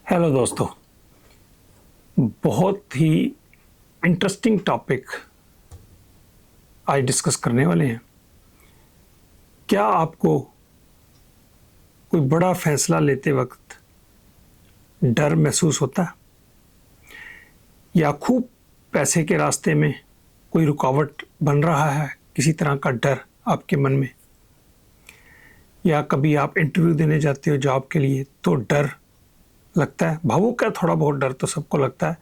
Hello दोस्तों, बहुत ही interesting topic आज डिस्कस करने वाले हैं। क्या आपको कोई बड़ा फैसला लेते वक्त डर महसूस होता है, या खूब पैसे के रास्ते में कोई रुकावट बन रहा है, किसी तरह का डर आपके मन में, या कभी आप इंटरव्यू देने जाते हो जॉब के लिए तो डर लगता है। भावुक है, थोड़ा बहुत डर तो सबको लगता है,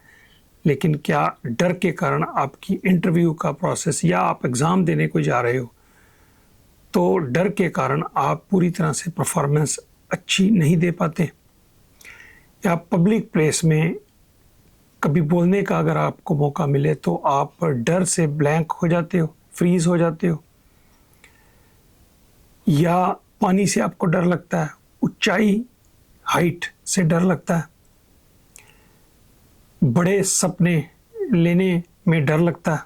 लेकिन क्या डर के कारण आपकी इंटरव्यू का प्रोसेस या आप एग्ज़ाम देने को जा रहे हो तो डर के कारण आप पूरी तरह से परफॉर्मेंस अच्छी नहीं दे पाते, या पब्लिक प्लेस में कभी बोलने का अगर आपको मौका मिले तो आप डर से ब्लैंक हो जाते हो, फ्रीज हो जाते हो, या पानी से आपको डर लगता है, ऊंचाई हाइट से डर लगता है, बड़े सपने लेने में डर लगता है,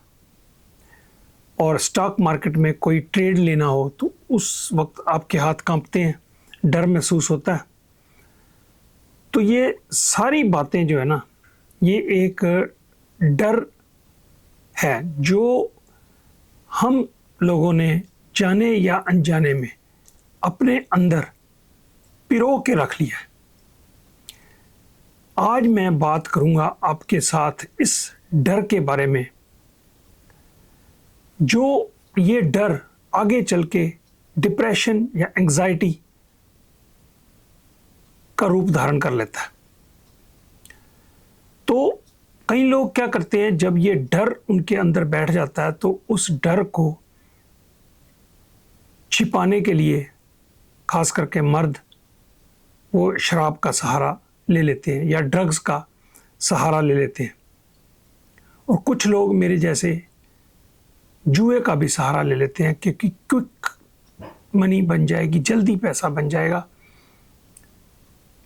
और स्टॉक मार्केट में कोई ट्रेड लेना हो तो उस वक्त आपके हाथ कांपते हैं, डर महसूस होता है। तो ये सारी बातें जो है ना, ये एक डर है जो हम लोगों ने जाने या अनजाने में अपने अंदर पिरो के रख लिया है। आज मैं बात करूंगा आपके साथ इस डर के बारे में, जो ये डर आगे चल के डिप्रेशन या एंजाइटी का रूप धारण कर लेता है। तो कई लोग क्या करते हैं, जब ये डर उनके अंदर बैठ जाता है तो उस डर को छिपाने के लिए खास करके मर्द वो शराब का सहारा ले लेते हैं या ड्रग्स का सहारा ले लेते हैं, और कुछ लोग मेरे जैसे जुए का भी सहारा ले लेते हैं क्योंकि क्विक मनी बन जाएगी, जल्दी पैसा बन जाएगा।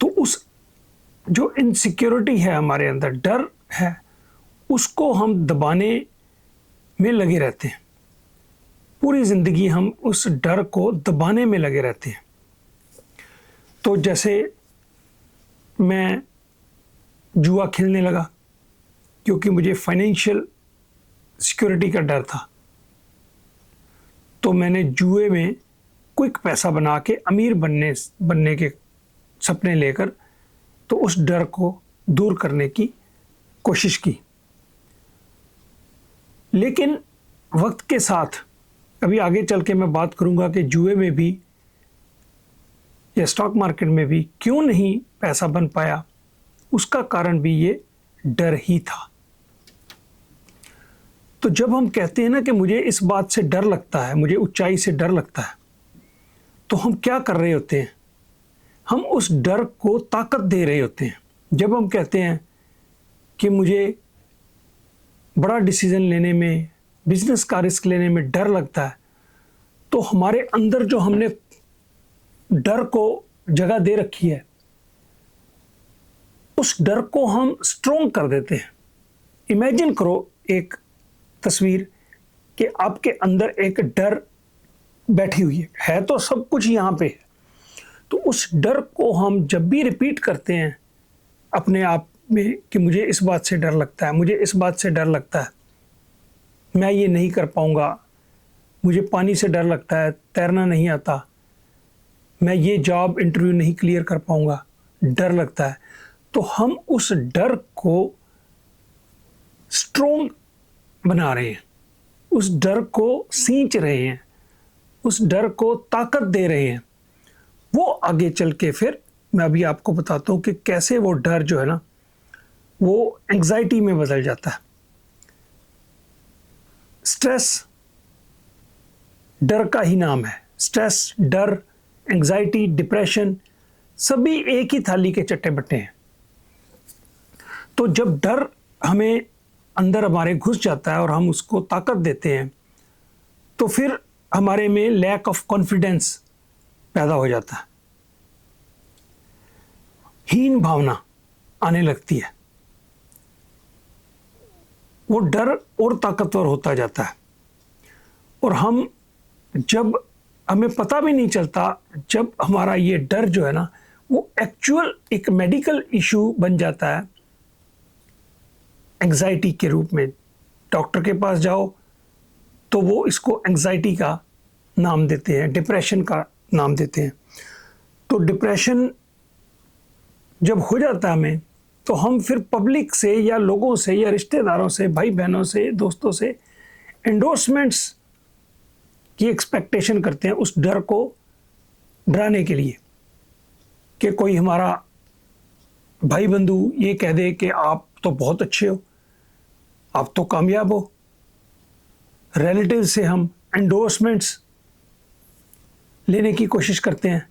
तो उस जो इनसिक्योरिटी है हमारे अंदर, डर है, उसको हम दबाने में लगे रहते हैं। पूरी ज़िंदगी हम उस डर को दबाने में लगे रहते हैं। तो जैसे मैं जुआ खेलने लगा क्योंकि मुझे फाइनेंशियल सिक्योरिटी का डर था, तो मैंने जुए में क्विक पैसा बना के अमीर बनने के सपने लेकर तो उस डर को दूर करने की कोशिश की। लेकिन वक्त के साथ, अभी आगे चल के मैं बात करूंगा कि जुए में भी या स्टॉक मार्केट में भी क्यों नहीं पैसा बन पाया, उसका कारण भी ये डर ही था। तो जब हम कहते हैं ना कि मुझे इस बात से डर लगता है, मुझे ऊंचाई से डर लगता है, तो हम क्या कर रहे होते हैं? हम उस डर को ताकत दे रहे होते हैं। जब हम कहते हैं कि मुझे बड़ा डिसीजन लेने में, बिजनेस का रिस्क लेने में डर लगता है, तो हमारे अंदर जो हमने डर को जगह दे रखी है, उस डर को हम स्ट्रोंग कर देते हैं। इमेजिन करो एक तस्वीर कि आपके अंदर एक डर बैठी हुई है तो सब कुछ यहाँ पे है। तो उस डर को हम जब भी रिपीट करते हैं अपने आप में कि मुझे इस बात से डर लगता है, मुझे इस बात से डर लगता है, मैं ये नहीं कर पाऊँगा, मुझे पानी से डर लगता है, तैरना नहीं आता, मैं ये जॉब इंटरव्यू नहीं क्लियर कर पाऊँगा, डर लगता है। तो हम उस डर को स्ट्रोंग बना रहे हैं, उस डर को सींच रहे हैं, उस डर को ताकत दे रहे हैं। वो आगे चल के फिर मैं अभी आपको बताता हूँ कि कैसे वो डर जो है ना, वो एंजाइटी में बदल जाता है। स्ट्रेस डर का ही नाम है। स्ट्रेस, डर, एंजाइटी, डिप्रेशन सभी एक ही थाली के चट्टे बट्टे हैं। तो जब डर हमें अंदर हमारे घुस जाता है और हम उसको ताकत देते हैं, तो फिर हमारे में लैक ऑफ कॉन्फिडेंस पैदा हो जाता है, हीन भावना आने लगती है, वो डर और ताकतवर होता जाता है। और हम जब हमें पता भी नहीं चलता, जब हमारा ये डर जो है ना वो एक्चुअल एक मेडिकल इशू बन जाता है एंग्जाइटी के रूप में। डॉक्टर के पास जाओ तो वो इसको एंग्जाइटी का नाम देते हैं, डिप्रेशन का नाम देते हैं। तो डिप्रेशन जब हो जाता है हमें, तो हम फिर पब्लिक से या लोगों से या रिश्तेदारों से, भाई बहनों से, दोस्तों से एंडोर्समेंट्स की एक्सपेक्टेशन करते हैं उस डर को डराने के लिए, कि कोई हमारा भाई बंधु ये कह दे कि आप तो बहुत अच्छे हो, आप तो कामयाब हो। रिलेटिव से हम एंडोर्समेंट्स लेने की कोशिश करते हैं,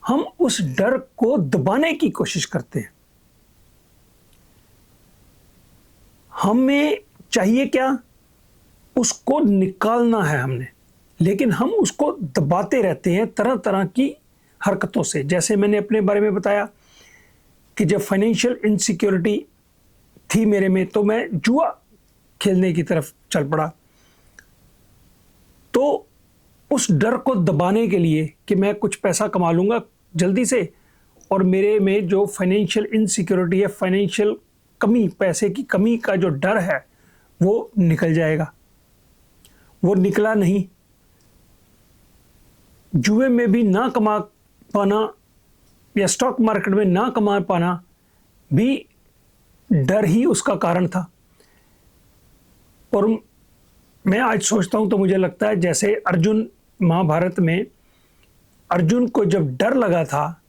हम उस डर को दबाने की कोशिश करते हैं। हमें चाहिए क्या? उसको निकालना है हमने, लेकिन हम उसको दबाते रहते हैं तरह तरह की हरकतों से। जैसे मैंने अपने बारे में बताया कि जब फाइनेंशियल इनसिक्योरिटी थी मेरे में, तो मैं जुआ खेलने की तरफ चल पड़ा। तो उस डर को दबाने के लिए कि मैं कुछ पैसा कमा लूँगा जल्दी से, और मेरे में जो फाइनेंशियल इनसिक्योरिटी है, फाइनेंशियल कमी, पैसे की कमी का जो डर है, वो निकल जाएगा। वो निकला नहीं। जुए में भी ना कमा पाना या स्टॉक मार्केट में ना कमा पाना भी डर ही उसका कारण था। और मैं आज सोचता हूँ तो मुझे लगता है जैसे अर्जुन, महाभारत में अर्जुन को जब डर लगा था,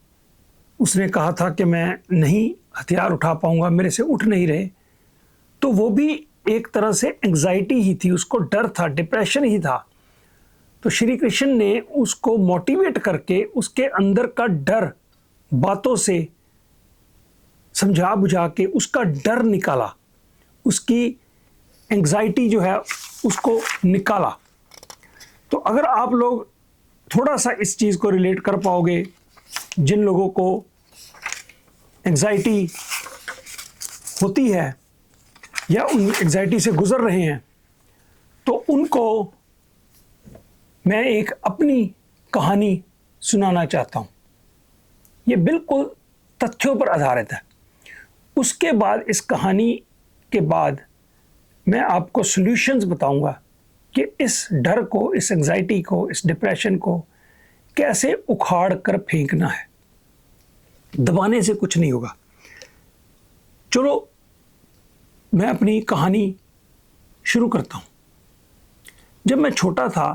उसने कहा था कि मैं नहीं हथियार उठा पाऊंगा, मेरे से उठ नहीं रहे, तो वो भी एक तरह से एंग्जाइटी ही थी, उसको डर था, डिप्रेशन ही था। तो श्री कृष्ण ने उसको मोटिवेट करके उसके अंदर का डर बातों से समझा बुझा के उसका डर निकाला, उसकी एंग्जाइटी जो है उसको निकाला। तो अगर आप लोग थोड़ा सा इस चीज़ को रिलेट कर पाओगे, जिन लोगों को एंग्जाइटी होती है या उन एंग्जाइटी से गुजर रहे हैं, तो उनको मैं एक अपनी कहानी सुनाना चाहता हूँ। ये बिल्कुल तथ्यों पर आधारित है। उसके बाद, इस कहानी के बाद मैं आपको सॉल्यूशंस बताऊंगा कि इस डर को, इस एंग्जाइटी को, इस डिप्रेशन को कैसे उखाड़ कर फेंकना है। दबाने से कुछ नहीं होगा। चलो मैं अपनी कहानी शुरू करता हूँ। जब मैं छोटा था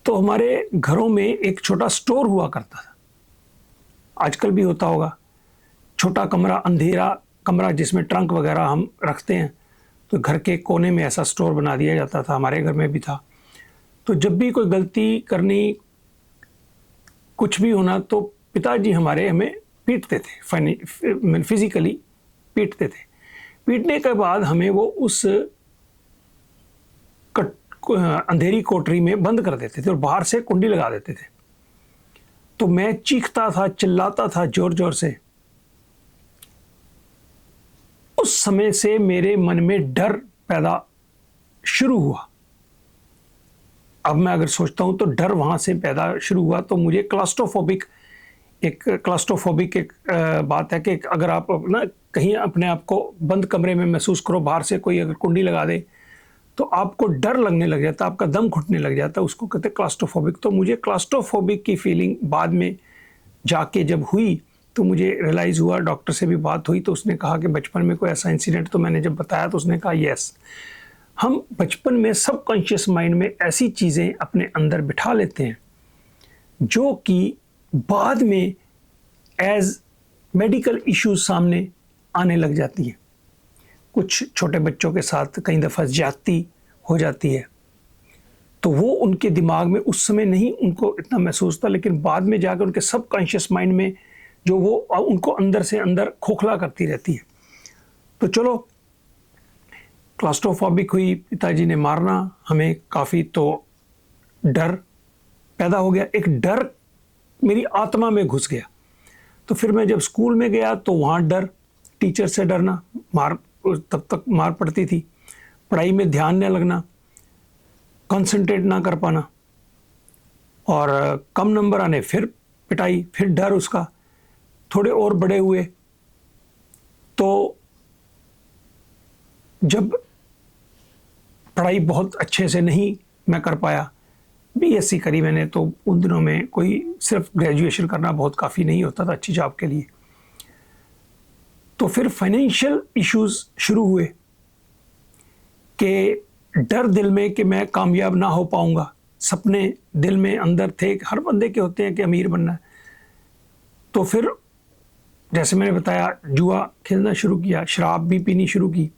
तो हमारे घरों में एक छोटा स्टोर हुआ करता था, आजकल भी होता होगा। छोटा कमरा, अंधेरा कमरा जिसमें ट्रंक वगैरह हम रखते हैं, तो घर के कोने में ऐसा स्टोर बना दिया जाता था, हमारे घर में भी था। तो जब भी कोई गलती करनी, कुछ भी होना, तो पिताजी हमारे हमें पीटते थे, फिजिकली पीटते थे। पीटने के बाद हमें वो उस अंधेरी कोठरी में बंद कर देते थे और बाहर से कुंडी लगा देते थे। तो मैं चीखता था, चिल्लाता था जोर जोर से। उस समय से मेरे मन में डर पैदा शुरू हुआ। अब मैं अगर सोचता हूं तो डर वहां से पैदा शुरू हुआ। तो मुझे क्लास्ट्रोफोबिक एक बात है कि अगर आप ना कहीं अपने आप को बंद कमरे में महसूस करो, बाहर से कोई अगर कुंडी लगा दे तो आपको डर लगने लग जाता, आपका दम घुटने लग जाता, उसको कहते हैं क्लास्ट्रोफोबिक। तो मुझे क्लास्ट्रोफोबिक की फीलिंग बाद में जाके जब हुई तो मुझे रियलाइज़ हुआ, डॉक्टर से भी बात हुई तो उसने कहा कि बचपन में कोई ऐसा इंसिडेंट, तो मैंने जब बताया तो उसने कहा यस, हम बचपन में सबकॉन्शियस माइंड में ऐसी चीज़ें अपने अंदर बिठा लेते हैं जो कि बाद में एज मेडिकल इश्यूज सामने आने लग जाती हैं। कुछ छोटे बच्चों के साथ कई दफ़ा ज्यादती हो जाती है, तो वो उनके दिमाग में उस समय नहीं उनको इतना महसूस था, लेकिन बाद में जाकर उनके सबकॉन्शियस माइंड में जो वो उनको अंदर से अंदर खोखला करती रहती है। तो चलो, क्लास्ट्रोफोबिक हुई, पिताजी ने मारना, हमें काफ़ी तो डर पैदा हो गया। एक डर मेरी आत्मा में घुस गया। तो फिर मैं जब स्कूल में गया तो वहाँ डर, टीचर से डरना, तब तक मार पड़ती थी, पढ़ाई में ध्यान न लगना, कंसंट्रेट ना कर पाना, और कम नंबर आने, फिर पिटाई, फिर डर उसका थोड़े और बड़े हुए तो जब पढ़ाई बहुत अच्छे से नहीं मैं कर पाया, बीएससी करी मैंने, तो उन दिनों में कोई सिर्फ ग्रेजुएशन करना बहुत काफ़ी नहीं होता था अच्छी जॉब के लिए। तो फिर फाइनेंशियल इश्यूज शुरू हुए कि डर दिल में कि मैं कामयाब ना हो पाऊंगा। सपने दिल में अंदर थे, हर बंदे के होते हैं कि अमीर बनना है। तो फिर जैसे मैंने बताया, जुआ खेलना शुरू किया, शराब भी पीनी शुरू की,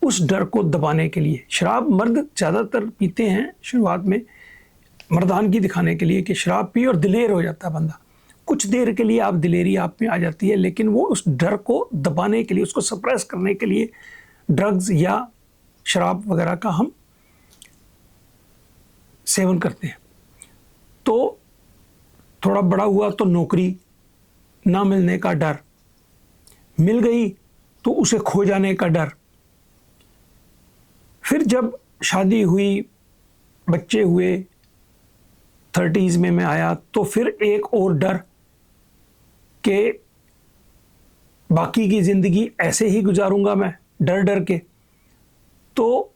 उस डर को दबाने के लिए। शराब मर्द ज़्यादातर पीते हैं शुरुआत में, मर्दानगी दिखाने के लिए कि शराब पी और दिलेर हो जाता है बंदा। कुछ देर के लिए आप दिलेरी आप में आ जाती है, लेकिन वो उस डर को दबाने के लिए, उसको सप्रेस करने के लिए ड्रग्स या शराब वगैरह का हम सेवन करते हैं। तो थोड़ा बड़ा हुआ तो नौकरी ना मिलने का डर, मिल गई तो उसे खो जाने का डर। फिर जब शादी हुई, बच्चे हुए, 30s में मैं आया, तो फिर एक और डर कि बाकी की ज़िंदगी ऐसे ही गुजारूंगा मैं डर डर के, तो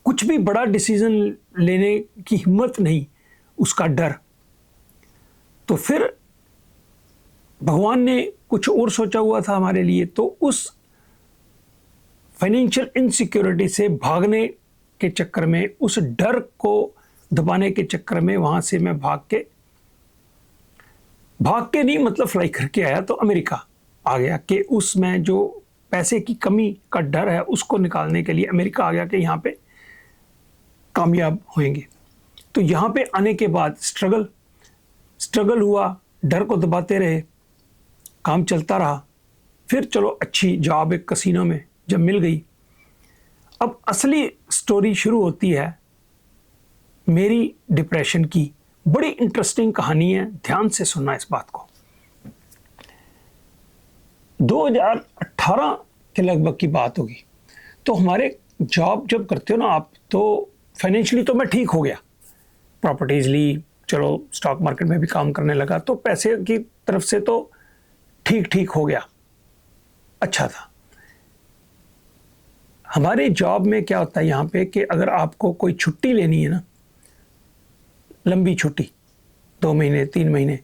कुछ भी बड़ा डिसीजन लेने की हिम्मत नहीं, उसका डर। तो फिर भगवान ने कुछ और सोचा हुआ था हमारे लिए, तो उस फाइनेंशियल इनसिक्योरिटी से भागने के चक्कर में, उस डर को दबाने के चक्कर में, वहाँ से मैं भाग के नहीं मतलब फ्लाई करके आया, तो अमेरिका आ गया कि उसमें जो पैसे की कमी का डर है उसको निकालने के लिए अमेरिका आ गया कि यहाँ पे कामयाब होंगे। तो यहाँ पे आने के बाद स्ट्रगल हुआ, डर को दबाते रहे, काम चलता रहा। फिर चलो अच्छी जॉब एक कसिनो में जब मिल गई, अब असली स्टोरी शुरू होती है मेरी डिप्रेशन की। बड़ी इंटरेस्टिंग कहानी है, ध्यान से सुनना इस बात को। 2018 के लगभग की बात होगी। तो हमारे जॉब जब करते हो ना आप, तो फाइनेंशियली तो मैं ठीक हो गया, प्रॉपर्टीज ली, चलो स्टॉक मार्केट में भी काम करने लगा, तो पैसे की तरफ से तो ठीक हो गया, अच्छा था। हमारे जॉब में क्या होता है यहाँ पे कि अगर आपको कोई छुट्टी लेनी है ना, लंबी छुट्टी 2 महीने 3 महीने,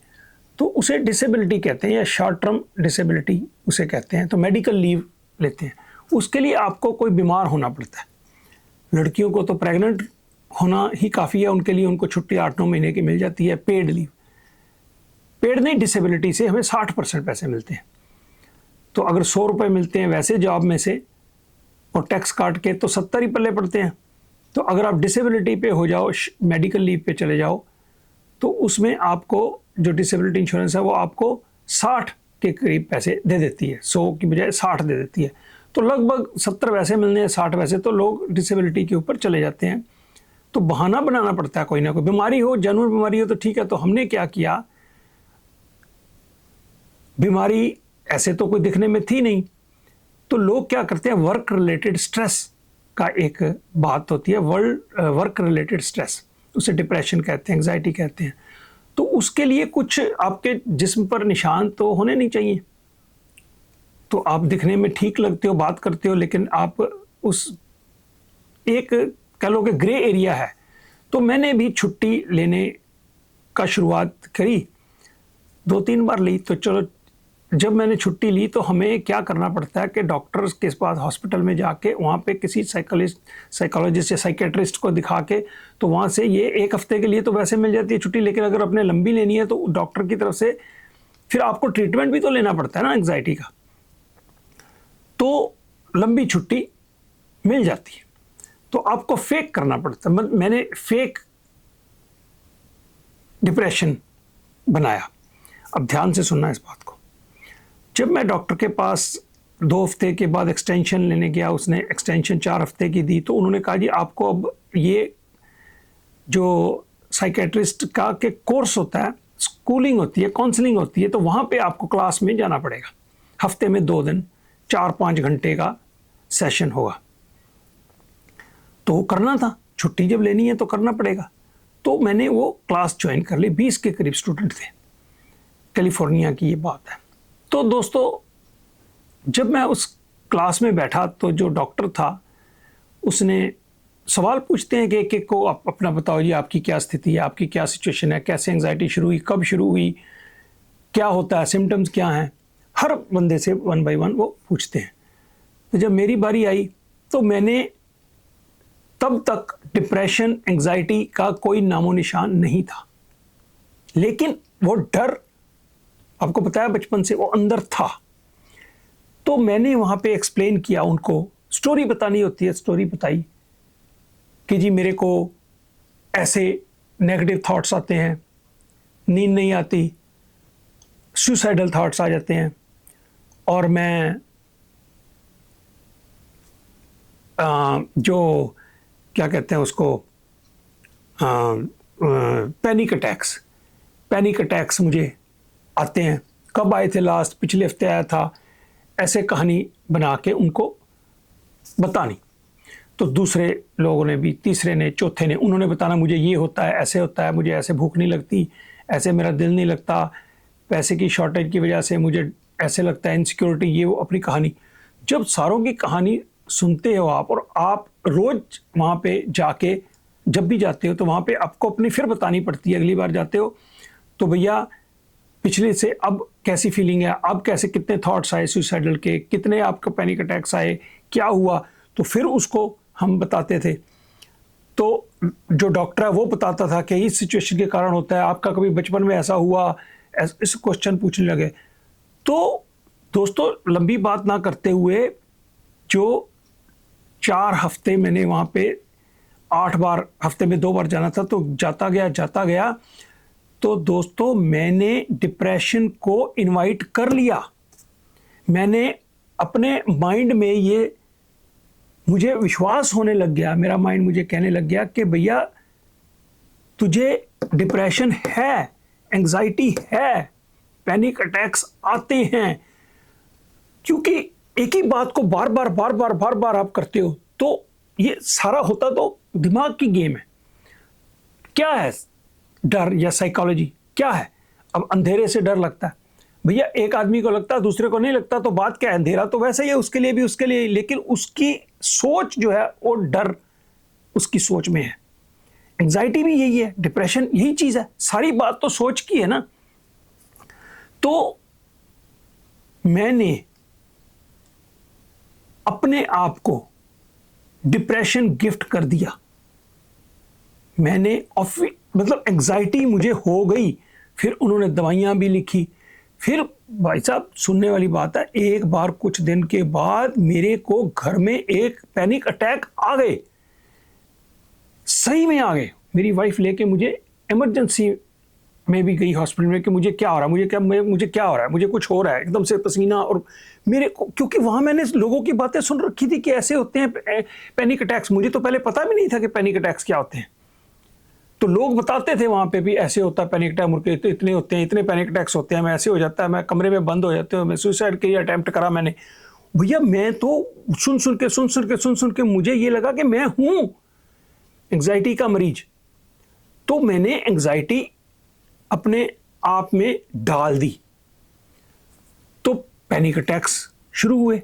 तो उसे डिसेबिलिटी कहते हैं या शॉर्ट टर्म डिसेबिलिटी उसे कहते हैं। तो मेडिकल लीव लेते हैं, उसके लिए आपको कोई बीमार होना पड़ता है। लड़कियों को तो प्रेग्नेंट होना ही काफ़ी है उनके लिए, उनको छुट्टी 8-9 महीने की मिल जाती है, पेड लीव। पेड नहीं, डिसेबिलिटी से हमें 60% पैसे मिलते हैं। तो अगर 100 रुपये मिलते हैं वैसे जॉब में से, और टैक्स काट के, तो 70 ही पल्ले पड़ते हैं। तो अगर आप डिसेबिलिटी पे हो जाओ, मेडिकल लीव पे चले जाओ, तो उसमें आपको जो डिसेबिलिटी इंश्योरेंस है वो आपको 60 के करीब पैसे दे देती है, 100 की बजाय 60 दे देती है। तो लगभग 70 वैसे मिलने हैं, 60 वैसे, तो लोग डिसेबिलिटी के ऊपर चले जाते हैं। तो बहाना बनाना पड़ता है, कोई ना कोई बीमारी हो, जेन्युइन बीमारी हो तो ठीक है। तो हमने क्या किया, बीमारी ऐसे तो कोई दिखने में थी नहीं, तो लोग क्या करते हैं, वर्क रिलेटेड स्ट्रेस का एक बात होती है, वर्क रिलेटेड स्ट्रेस, उसे डिप्रेशन कहते हैं, एंग्जाइटी कहते हैं। तो उसके लिए कुछ आपके जिस्म पर निशान तो होने नहीं चाहिए। तो आप दिखने में ठीक लगते हो, बात करते हो, लेकिन आप उस एक कह लो कि ग्रे एरिया है। तो मैंने भी छुट्टी लेने का शुरुआत करी, 2-3 बार ली। तो चलो, जब मैंने छुट्टी ली तो हमें क्या करना पड़ता है कि डॉक्टर्स के पास हॉस्पिटल में जाके वहाँ पे किसी साइकोलॉजिस्ट या साइकेट्रिस्ट को दिखा के, तो वहाँ से ये 1 हफ्ते के लिए तो वैसे मिल जाती है छुट्टी, लेकिन अगर अपने लंबी लेनी है तो डॉक्टर की तरफ से फिर आपको ट्रीटमेंट भी तो लेना पड़ता है ना एंग्जाइटी का। तो लंबी छुट्टी मिल जाती है, तो आपको फेक करना पड़ता है। मैंने फेक डिप्रेशन बनाया। अब ध्यान से सुनना इस बात को। जब मैं डॉक्टर के पास 2 हफ्ते के बाद एक्सटेंशन लेने गया, उसने एक्सटेंशन 4 हफ्ते की दी। तो उन्होंने कहा, जी आपको अब ये जो साइकेट्रिस्ट का के कोर्स होता है, स्कूलिंग होती है, काउंसलिंग होती है, तो वहाँ पे आपको क्लास में जाना पड़ेगा। हफ्ते में 2 दिन 4-5 घंटे का सेशन होगा। तो करना था, छुट्टी जब लेनी है तो करना पड़ेगा। तो मैंने वो क्लास ज्वाइन कर ली। 20 के करीब स्टूडेंट थे, कैलिफोर्निया की ये बात है। तो दोस्तों, जब मैं उस क्लास में बैठा तो जो डॉक्टर था उसने सवाल पूछते हैं कि एक एक को आप अपना बताओ जी, आपकी क्या स्थिति है, आपकी क्या सिचुएशन है, कैसे एंजाइटी शुरू हुई, कब शुरू हुई, क्या होता है, सिम्टम्स क्या हैं, हर बंदे से वन बाय वन वो पूछते हैं। तो जब मेरी बारी आई तो मैंने तब तक डिप्रेशन एंजाइटी का कोई नामो निशान नहीं था, लेकिन वो डर आपको पता है बचपन से वो अंदर था। तो मैंने वहाँ पे एक्सप्लेन किया, उनको स्टोरी बतानी होती है, स्टोरी बताई कि जी मेरे को ऐसे नेगेटिव थॉट्स आते हैं, नींद नहीं आती, सुसाइडल थॉट्स आ जाते हैं, और मैं जो क्या कहते हैं उसको, पैनिक अटैक्स मुझे आते हैं। कब आए थे लास्ट? पिछले हफ्ते आया था। ऐसे कहानी बना के उनको बतानी। तो दूसरे लोगों ने भी, तीसरे ने, चौथे ने, उन्होंने बताना मुझे ये होता है, ऐसे होता है, मुझे ऐसे भूख नहीं लगती, ऐसे मेरा दिल नहीं लगता, पैसे की शॉर्टेज की वजह से मुझे ऐसे लगता है, इनसिक्योरिटी, ये वो, अपनी कहानी। जब सारों की कहानी सुनते हो आप, और आप रोज़ वहाँ पे जाके, जब भी जाते हो तो वहाँ पे आपको अपनी फिर बतानी पड़ती है। अगली बार जाते हो तो भैया पिछले से अब कैसी फीलिंग है, अब कैसे, कितने थॉट्स आए सुसाइडल के, कितने आपको पैनिक अटैक्स आए, क्या हुआ, तो फिर उसको हम बताते थे। तो जो डॉक्टर है वो बताता था कि इस सिचुएशन के कारण होता है, आपका कभी बचपन में ऐसा हुआ, इस क्वेश्चन पूछने लगे। तो दोस्तों, लंबी बात ना करते हुए, जो 4 हफ्ते मैंने वहाँ पे 8 बार, हफ्ते में 2 बार जाना था, तो जाता गया। तो दोस्तों, मैंने डिप्रेशन को इनवाइट कर लिया। मैंने अपने माइंड में ये, मुझे विश्वास होने लग गया, मेरा माइंड मुझे कहने लग गया कि भैया तुझे डिप्रेशन है, एंजाइटी है, पैनिक अटैक्स आते हैं। क्योंकि एक ही बात को बार बार आप करते हो, तो ये सारा होता तो दिमाग की गेम है। क्या है डर या साइकोलॉजी, क्या है? अब अंधेरे से डर लगता है भैया, एक आदमी को लगता है, दूसरे को नहीं लगता, तो बात क्या है? अंधेरा तो वैसे ही है उसके लिए भी, उसके लिए, लेकिन उसकी सोच जो है वो डर उसकी सोच में है। एंजाइटी भी यही है, डिप्रेशन यही चीज है, सारी बात तो सोच की है ना। तो मैंने अपने आप को डिप्रेशन गिफ्ट कर दिया। मैंने मतलब एंजाइटी मुझे हो गई, फिर उन्होंने दवाइयां भी लिखी। फिर भाई साहब, सुनने वाली बात है, एक बार कुछ दिन के बाद मेरे को घर में एक पैनिक अटैक आ गए, सही में आ गए। मेरी वाइफ लेके मुझे इमरजेंसी में भी गई हॉस्पिटल में कि मुझे क्या हो रहा है, मुझे क्या हो रहा है, मुझे कुछ हो रहा है, एकदम से पसीना। और मेरे को, क्योंकि वहाँ मैंने लोगों की बातें सुन रखी थी कि ऐसे होते हैं पैनिक अटैक्स। मुझे तो पहले पता भी नहीं था कि पैनिक अटैक्स क्या होते हैं। तो लोग बताते थे वहाँ पे भी, ऐसे होता है पैनिक अटैक, मुर्गे तो इतने होते हैं, इतने पैनिक अटैक्स होते हैं, मैं ऐसे हो जाता है, मैं कमरे में बंद हो जाते हूँ, मैं सुसाइड के लिए अटैम्प्ट करा मैंने। भैया मैं तो सुन के मुझे ये लगा कि मैं हूँ एंग्जाइटी का मरीज। तो मैंने एंग्जाइटी अपने आप में डाल दी, तो पैनिक अटैक्स शुरू हुए।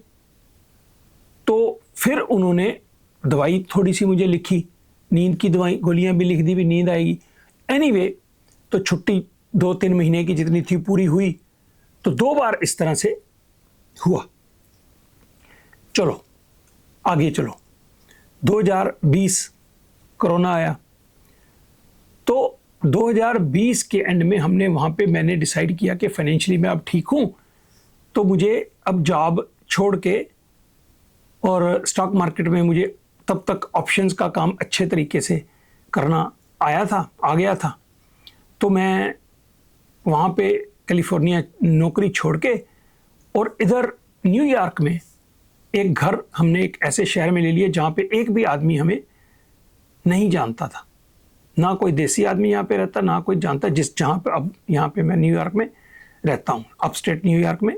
तो फिर उन्होंने दवाई थोड़ी सी मुझे लिखी, नींद की दवाई, गोलियां भी लिख दी, भी नींद आएगी। एनीवे, तो छुट्टी 2-3 महीने की जितनी थी पूरी हुई। तो 2 बार इस तरह से हुआ। चलो आगे चलो, 2020 कोरोना आया। तो 2020 के एंड में हमने वहाँ पे, मैंने डिसाइड किया कि फाइनेंशियली मैं अब ठीक हूँ, तो मुझे अब जॉब छोड़ के, और स्टॉक मार्केट में मुझे तब तक ऑप्शंस का काम अच्छे तरीके से करना आ गया था। तो मैं वहाँ पे कैलिफोर्निया नौकरी छोड़ के, और इधर न्यूयॉर्क में एक घर हमने एक ऐसे शहर में ले लिया जहाँ पे एक भी आदमी हमें नहीं जानता था, ना कोई देसी आदमी यहाँ पे रहता, ना कोई जानता, जहाँ पे अब यहाँ पे मैं न्यूयॉर्क में रहता हूँ, अपस्टेट न्यूयॉर्क में,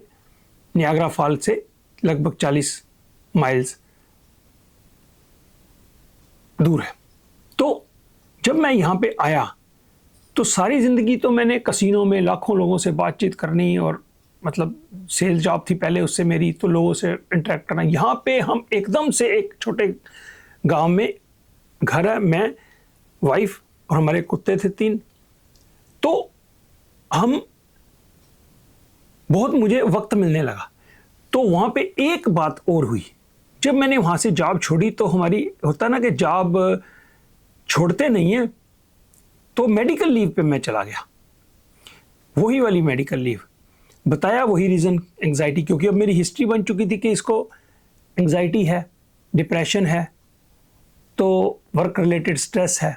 नियाग्रा फॉल से लगभग 40 माइल्स दूर है। तो जब मैं यहाँ पे आया, तो सारी ज़िंदगी तो मैंने कसिनों में लाखों लोगों से बातचीत करनी, और मतलब सेल्स जॉब थी पहले उससे मेरी, तो लोगों से इंटरेक्ट करना। यहाँ पे हम एकदम से एक छोटे गांव में घर है, मैं, वाइफ और हमारे कुत्ते थे 3। तो हम बहुत, मुझे वक्त मिलने लगा। तो वहाँ पे एक बात और हुई, जब मैंने वहाँ से जॉब छोड़ी तो हमारी होता ना कि जॉब छोड़ते नहीं है, तो मेडिकल लीव पे मैं चला गया, वही वाली मेडिकल लीव। बताया वही रीज़न, एंग्जाइटी, क्योंकि अब मेरी हिस्ट्री बन चुकी थी कि इसको एंग्जाइटी है, डिप्रेशन है, तो वर्क रिलेटेड स्ट्रेस है।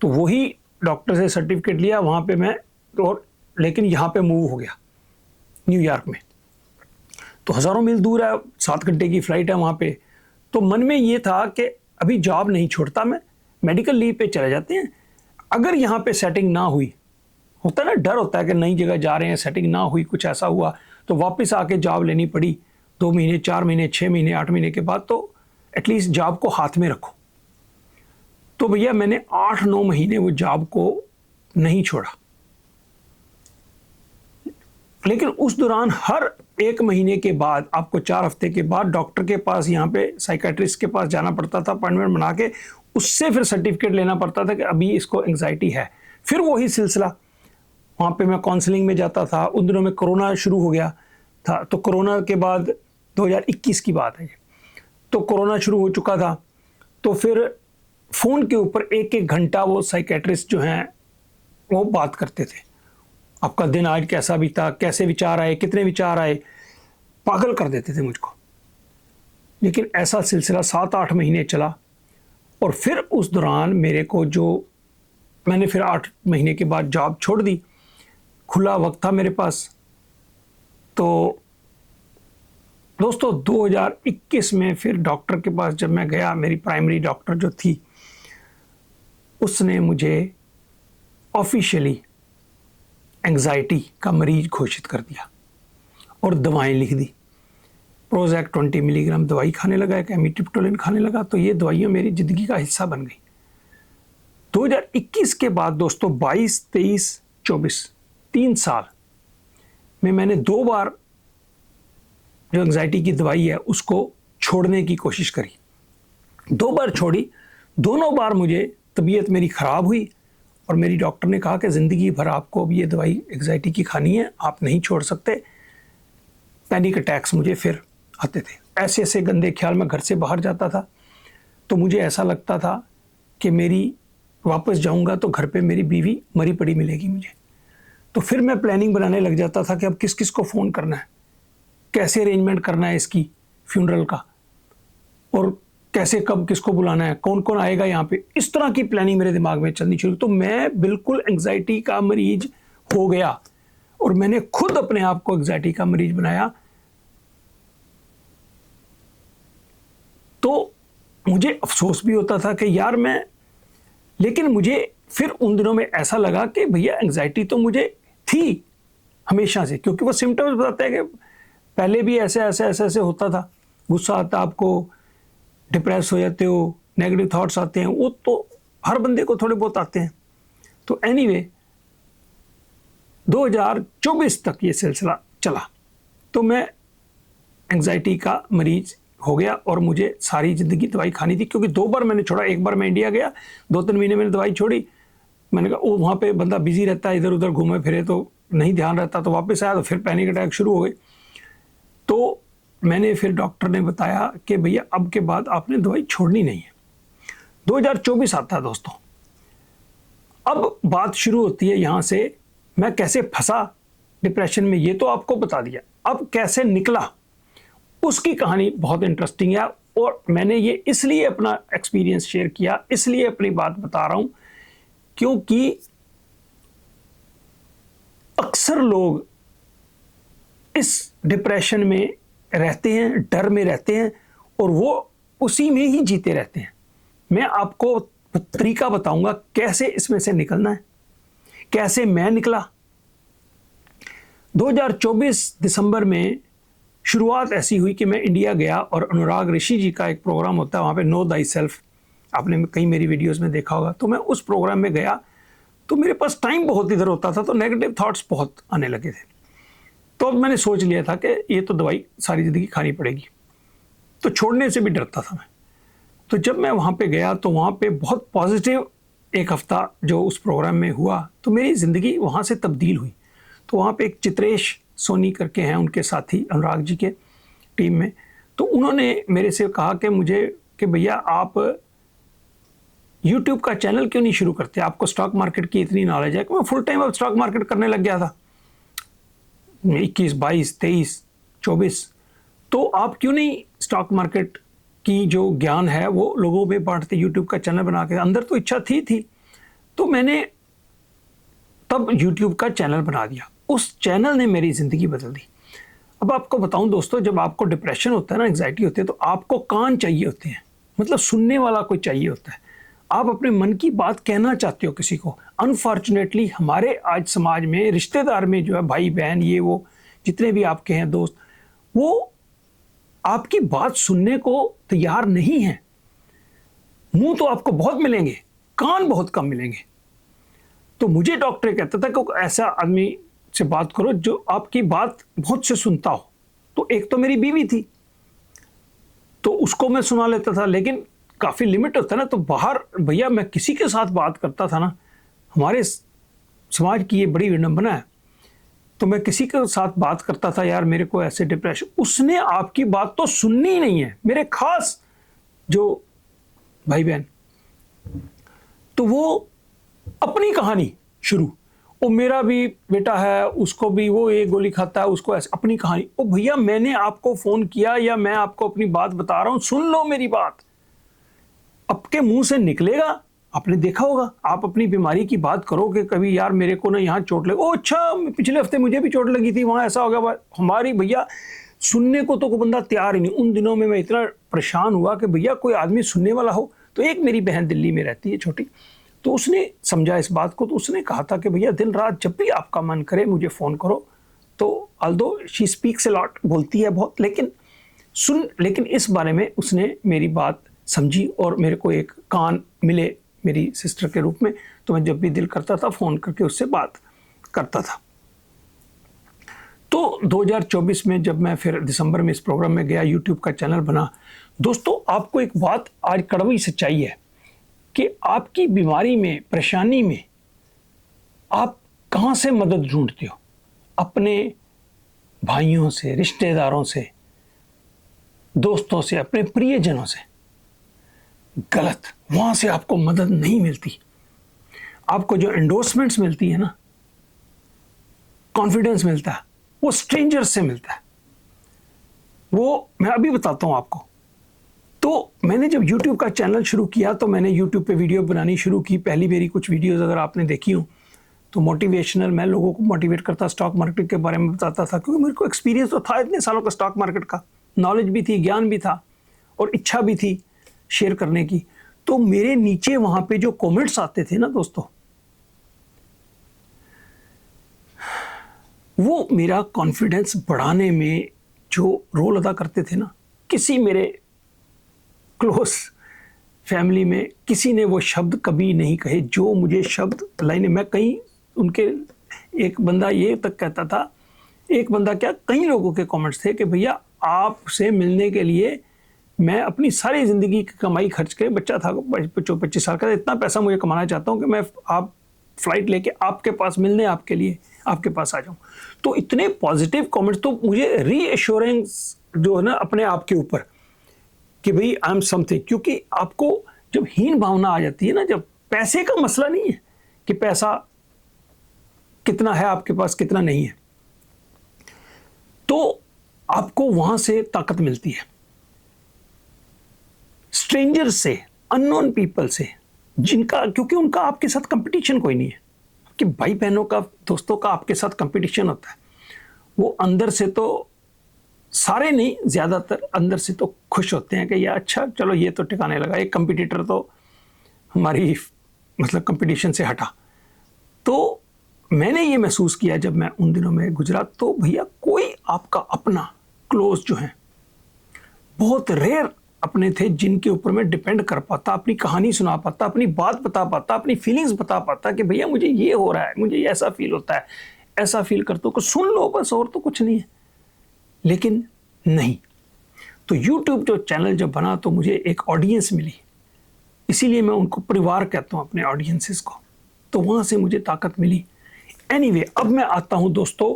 तो वही डॉक्टर से सर्टिफिकेट लिया वहाँ पे मैं, और लेकिन यहाँ पे मूव हो गया न्यूयॉर्क में। तो हज़ारों मील दूर है, 7 घंटे की फ़्लाइट है वहाँ पे। तो मन में ये था कि अभी जॉब नहीं छोड़ता मैं, मेडिकल लीव पे चले जाते हैं। अगर यहाँ पे सेटिंग ना हुई, होता है ना, डर होता है कि नई जगह जा रहे हैं, सेटिंग ना हुई, कुछ ऐसा हुआ तो वापस आके जॉब लेनी पड़ी 2 महीने, 4 महीने, 6 महीने, 8 महीने के बाद, तो एटलीस्ट जॉब को हाथ में रखो। तो भैया मैंने 8-9 महीने वो जॉब को नहीं छोड़ा, लेकिन उस दौरान हर 1 महीने के बाद, आपको 4 हफ्ते के बाद डॉक्टर के पास, यहाँ पे साइकेट्रिस्ट के पास जाना पड़ता था, अपॉइंटमेंट बना के, उससे फिर सर्टिफिकेट लेना पड़ता था कि अभी इसको एंग्जाइटी है। फिर वही सिलसिला, वहाँ पे मैं काउंसलिंग में जाता था। उन दिनों में कोरोना शुरू हो गया था, तो कोरोना के बाद 2021 की बात है ये, तो कोरोना शुरू हो चुका था। तो फिर फ़ोन के ऊपर 1-1 घंटा वो साइकेट्रिस्ट जो हैं वो बात करते थे, आपका दिन आज कैसा बीता, कैसे विचार आए, कितने विचार आए, पागल कर देते थे मुझको। लेकिन ऐसा सिलसिला 7-8 महीने चला, और फिर उस दौरान मेरे को मैंने फिर 8 महीने के बाद जॉब छोड़ दी, खुला वक्त था मेरे पास। तो दोस्तों 2021 में फिर डॉक्टर के पास जब मैं गया, मेरी प्राइमरी डॉक्टर जो थी, उसने मुझे ऑफिशियली एंग्जाइटी का मरीज घोषित कर दिया और दवाएं लिख दी। प्रोजेक 20 मिलीग्राम दवाई खाने लगा, एक एमिट्रिप्टोलिन खाने लगा। तो ये दवाइयाँ मेरी ज़िंदगी का हिस्सा बन गई। 2021 के बाद दोस्तों 22, 23, 24, 3 साल में मैंने 2 बार जो एंग्जाइटी की दवाई है उसको छोड़ने की कोशिश करी। 2 बार छोड़ी, दोनों बार मुझे तबीयत मेरी ख़राब हुई, और मेरी डॉक्टर ने कहा कि ज़िंदगी भर आपको अब ये दवाई एंग्जाइटी की खानी है, आप नहीं छोड़ सकते। पैनिक अटैक्स मुझे फिर आते थे, ऐसे ऐसे गंदे ख्याल। मैं घर से बाहर जाता था तो मुझे ऐसा लगता था कि मेरी वापस जाऊंगा तो घर पे मेरी बीवी मरी पड़ी मिलेगी मुझे। तो फिर मैं प्लानिंग बनाने लग जाता था कि अब किस किस को फ़ोन करना है, कैसे अरेंजमेंट करना है इसकी फ्यूनरल का, और कैसे कब किसको बुलाना है, कौन कौन आएगा यहाँ पे। इस तरह की प्लानिंग मेरे दिमाग में चलनी शुरू। तो मैं बिल्कुल एंग्जाइटी का मरीज हो गया, और मैंने खुद अपने आप को एंग्जाइटी का मरीज बनाया। तो मुझे अफसोस भी होता था कि यार लेकिन मुझे फिर उन दिनों में ऐसा लगा कि भैया एंग्जाइटी तो मुझे थी हमेशा से, क्योंकि वो सिम्टम्स बताते हैं कि पहले भी ऐसे ऐसे होता था, गुस्सा आता आपको, डिप्रेस हो जाते हो, नेगेटिव थॉट्स आते हैं, वो तो हर बंदे को थोड़े बहुत आते हैं। तो एनीवे 2024 तक ये सिलसिला चला, तो मैं एंग्जाइटी का मरीज हो गया, और मुझे सारी ज़िंदगी दवाई खानी थी। क्योंकि 2 बार मैंने छोड़ा, एक बार मैं इंडिया गया, 2-3 महीने मैंने दवाई छोड़ी, मैंने कहा वहाँ पे बंदा बिजी रहता है, इधर उधर घूमे फिरे तो नहीं ध्यान रहता, तो वापस आया तो फिर पैनिक अटैक शुरू हो गए। तो मैंने फिर डॉक्टर ने बताया कि भैया अब के बाद आपने दवाई छोड़नी नहीं है। 2024 आता है दोस्तों, अब बात शुरू होती है यहाँ से, मैं कैसे फंसा डिप्रेशन में ये तो आपको बता दिया, अब कैसे निकला उसकी कहानी बहुत इंटरेस्टिंग है। और मैंने ये इसलिए अपना एक्सपीरियंस शेयर किया, इसलिए अपनी बात बता रहा हूँ, क्योंकि अक्सर लोग इस डिप्रेशन में रहते हैं, डर में रहते हैं, और वो उसी में ही जीते रहते हैं। मैं आपको तरीका बताऊंगा कैसे इसमें से निकलना है, कैसे मैं निकला। 2024 दिसंबर में शुरुआत ऐसी हुई कि मैं इंडिया गया, और अनुराग ऋषि जी का एक प्रोग्राम होता है वहाँ पे, नो दाई सेल्फ, आपने कई मेरी वीडियोस में देखा होगा। तो मैं उस प्रोग्राम में गया, तो मेरे पास टाइम बहुत इधर होता था, तो नेगेटिव थॉट्स बहुत आने लगे थे। तो अब मैंने सोच लिया था कि ये तो दवाई सारी ज़िंदगी खानी पड़ेगी, तो छोड़ने से भी डरता था मैं। तो जब मैं वहाँ पे गया तो वहाँ पे बहुत पॉजिटिव एक हफ़्ता जो उस प्रोग्राम में हुआ, तो मेरी ज़िंदगी वहाँ से तब्दील हुई। तो वहाँ पे एक चित्रेश सोनी करके हैं, उनके साथी अनुराग जी के टीम में, तो उन्होंने मेरे से कहा कि मुझे कि भैया आप यूट्यूब का चैनल क्यों नहीं शुरू करते, आपको स्टॉक मार्केट की इतनी नॉलेज है। कि मैं फुल टाइम अब स्टॉक मार्केट करने लग गया था, 21, 22, 23, 24, तो आप क्यों नहीं स्टॉक मार्केट की जो ज्ञान है वो लोगों में बांटते, यूट्यूब का चैनल बना के। अंदर तो इच्छा थी, तो मैंने तब यूट्यूब का चैनल बना दिया। उस चैनल ने मेरी ज़िंदगी बदल दी। अब आपको बताऊं दोस्तों, जब आपको डिप्रेशन होता है ना, एंग्जाइटी होती है, तो आपको कान चाहिए होते हैं, मतलब सुनने वाला कोई चाहिए होता है। आप अपने मन की बात कहना चाहते हो किसी को। अनफॉर्चुनेटली हमारे आज समाज में रिश्तेदार में जो है, भाई बहन ये वो जितने भी आपके हैं दोस्त, वो आपकी बात सुनने को तैयार नहीं है। मुंह तो आपको बहुत मिलेंगे, कान बहुत कम मिलेंगे। तो मुझे डॉक्टर कहता था कि ऐसा आदमी से बात करो जो आपकी बात बहुत से सुनता हो। तो एक तो मेरी बीवी थी, तो उसको मैं सुना लेता था, लेकिन काफ़ी लिमिट होता है ना। तो बाहर भैया मैं किसी के साथ बात करता था ना, हमारे समाज की ये बड़ी विडंबना है, तो मैं किसी के साथ बात करता था, यार मेरे को ऐसे डिप्रेशन, उसने आपकी बात तो सुननी ही नहीं है। मेरे खास जो भाई बहन, तो वो अपनी कहानी शुरू, वो मेरा भी बेटा है, उसको भी वो एक गोली खाता है, उसको ऐसे अपनी कहानी। ओ भैया मैंने आपको फ़ोन किया या मैं आपको अपनी बात बता रहा हूँ, सुन लो मेरी बात। आपके मुंह से निकलेगा, आपने देखा होगा, आप अपनी बीमारी की बात करो कि कभी यार मेरे को ना यहाँ चोट लगी, ओ अच्छा पिछले हफ्ते मुझे भी चोट लगी थी, वहाँ ऐसा हो गया। हमारी भैया सुनने को तो कोई बंदा तैयार ही नहीं। उन दिनों में मैं इतना परेशान हुआ कि भैया कोई आदमी सुनने वाला हो। तो एक मेरी बहन दिल्ली में रहती है छोटी, तो उसने समझा इस बात को, तो उसने कहा था कि भैया दिन रात जब भी आपका मन करे मुझे फ़ोन करो। तो although she speaks a lot, बोलती है बहुत, लेकिन इस बारे में उसने मेरी बात समझी और मेरे को एक कान मिले मेरी सिस्टर के रूप में। तो मैं जब भी दिल करता था फ़ोन करके उससे बात करता था। तो 2024 में जब मैं फिर दिसंबर में इस प्रोग्राम में गया, यूट्यूब का चैनल बना। दोस्तों आपको एक बात आज कड़वी सच्चाई है कि आपकी बीमारी में, परेशानी में आप कहाँ से मदद ढूंढते हो? अपने भाइयों से, रिश्तेदारों से, दोस्तों से, अपने प्रियजनों से। गलत, वहाँ से आपको मदद नहीं मिलती। आपको जो एंडोर्समेंट्स मिलती है ना, कॉन्फिडेंस मिलता है, वो स्ट्रेंजर्स से मिलता है। वो मैं अभी बताता हूँ आपको। तो मैंने जब YouTube का चैनल शुरू किया तो मैंने YouTube पे वीडियो बनानी शुरू की। पहली मेरी कुछ वीडियोस अगर आपने देखी हो तो मोटिवेशनल, मैं लोगों को मोटिवेट करता, स्टॉक मार्केट के बारे में बताता था, क्योंकि मेरे को एक्सपीरियंस तो था इतने सालों का स्टॉक मार्केट का, नॉलेज भी थी, ज्ञान भी था और इच्छा भी थी शेयर करने की। तो मेरे नीचे वहाँ पे जो कॉमेंट्स आते थे ना दोस्तों, वो मेरा कॉन्फिडेंस बढ़ाने में जो रोल अदा करते थे ना। किसी मेरे क्लोज फैमिली में किसी ने वो शब्द कभी नहीं कहे जो मुझे शब्द लाइनें, मैं कहीं उनके, एक बंदा ये तक कहता था, एक बंदा क्या कई लोगों के कमेंट्स थे कि भैया आपसे मिलने के लिए मैं अपनी सारी ज़िंदगी की कमाई खर्च के, बच्चा था 25 साल का, इतना पैसा मुझे कमाना चाहता हूँ कि मैं आप फ्लाइट लेके आपके पास मिलने, आपके लिए आपके पास आ जाऊँ। तो इतने पॉजिटिव कमेंट्स, तो मुझे रीएश्योरेंस जो है ना अपने आप के ऊपर कि भाई आई एम समथिंग। क्योंकि आपको जब हीन भावना आ जाती है ना, जब पैसे का मसला नहीं है कि पैसा कितना है आपके पास कितना नहीं है, तो आपको वहां से ताकत मिलती है। स्ट्रेंजर से, अननोन पीपल से, जिनका, क्योंकि उनका आपके साथ कंपटीशन कोई नहीं है, आपके भाई बहनों का, दोस्तों का आपके साथ कंपटीशन होता है। वो अंदर से तो, सारे नहीं, ज़्यादातर अंदर से तो खुश होते हैं कि यार अच्छा चलो ये तो टिकाने लगा, एक कंपटीटर तो हमारी मतलब कंपटीशन से हटा। तो मैंने ये महसूस किया जब मैं उन दिनों में गुजरा, तो भैया कोई आपका अपना क्लोज जो है, बहुत रेयर अपने थे जिनके ऊपर मैं डिपेंड कर पाता, अपनी कहानी सुना पाता, अपनी बात बता पाता, अपनी फीलिंग्स बता पाता कि भैया मुझे ये हो रहा है, मुझे ये ऐसा फील होता है, ऐसा फील करते हो कि सुन लो बस, और तो कुछ नहीं है। लेकिन नहीं। तो YouTube जो चैनल जब बना तो मुझे एक ऑडियंस मिली, इसीलिए मैं उनको परिवार कहता हूँ, अपने ऑडियंसेस को। तो वहाँ से मुझे ताकत मिली। एनीवे, अब मैं आता हूँ दोस्तों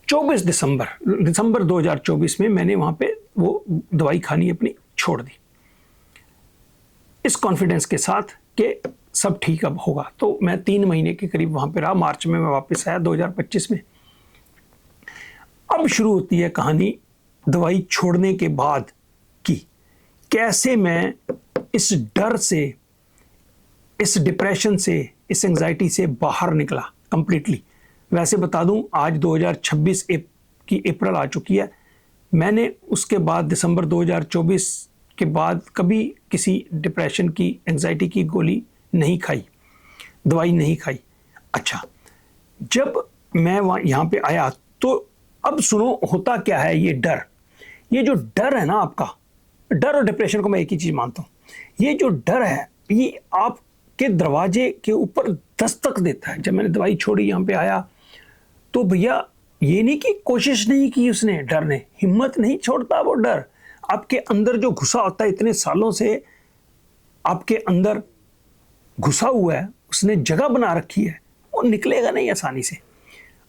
24 दिसंबर 2024 में मैंने वहाँ पे वो दवाई खानी अपनी छोड़ दी, इस कॉन्फिडेंस के साथ कि सब ठीक अब होगा। तो मैं 3 महीने के करीब वहाँ पे रहा। मार्च में मैं वापस आया 2025 में। अब शुरू होती है कहानी दवाई छोड़ने के बाद की, कैसे मैं इस डर से, इस डिप्रेशन से, इस एंजाइटी से बाहर निकला कंप्लीटली। वैसे बता दूं, आज 2026 की अप्रैल आ चुकी है। मैंने उसके बाद दिसंबर 2024 के बाद कभी किसी डिप्रेशन की, एंजाइटी की गोली नहीं खाई, दवाई नहीं खाई। अच्छा, जब मैं यहाँ पे आया तो अब सुनो होता क्या है ये डर। ये जो डर है ना आपका, डर और डिप्रेशन को मैं एक ही चीज़ मानता हूँ। ये जो डर है ये आपके दरवाजे के ऊपर दस्तक देता है। जब मैंने दवाई छोड़ी, यहाँ पे आया, तो भैया ये नहीं कि कोशिश नहीं की उसने, डर ने हिम्मत नहीं छोड़ता। वो डर आपके अंदर जो घुसा होता है, इतने सालों से आपके अंदर घुसा हुआ है, उसने जगह बना रखी है, वो निकलेगा नहीं आसानी से।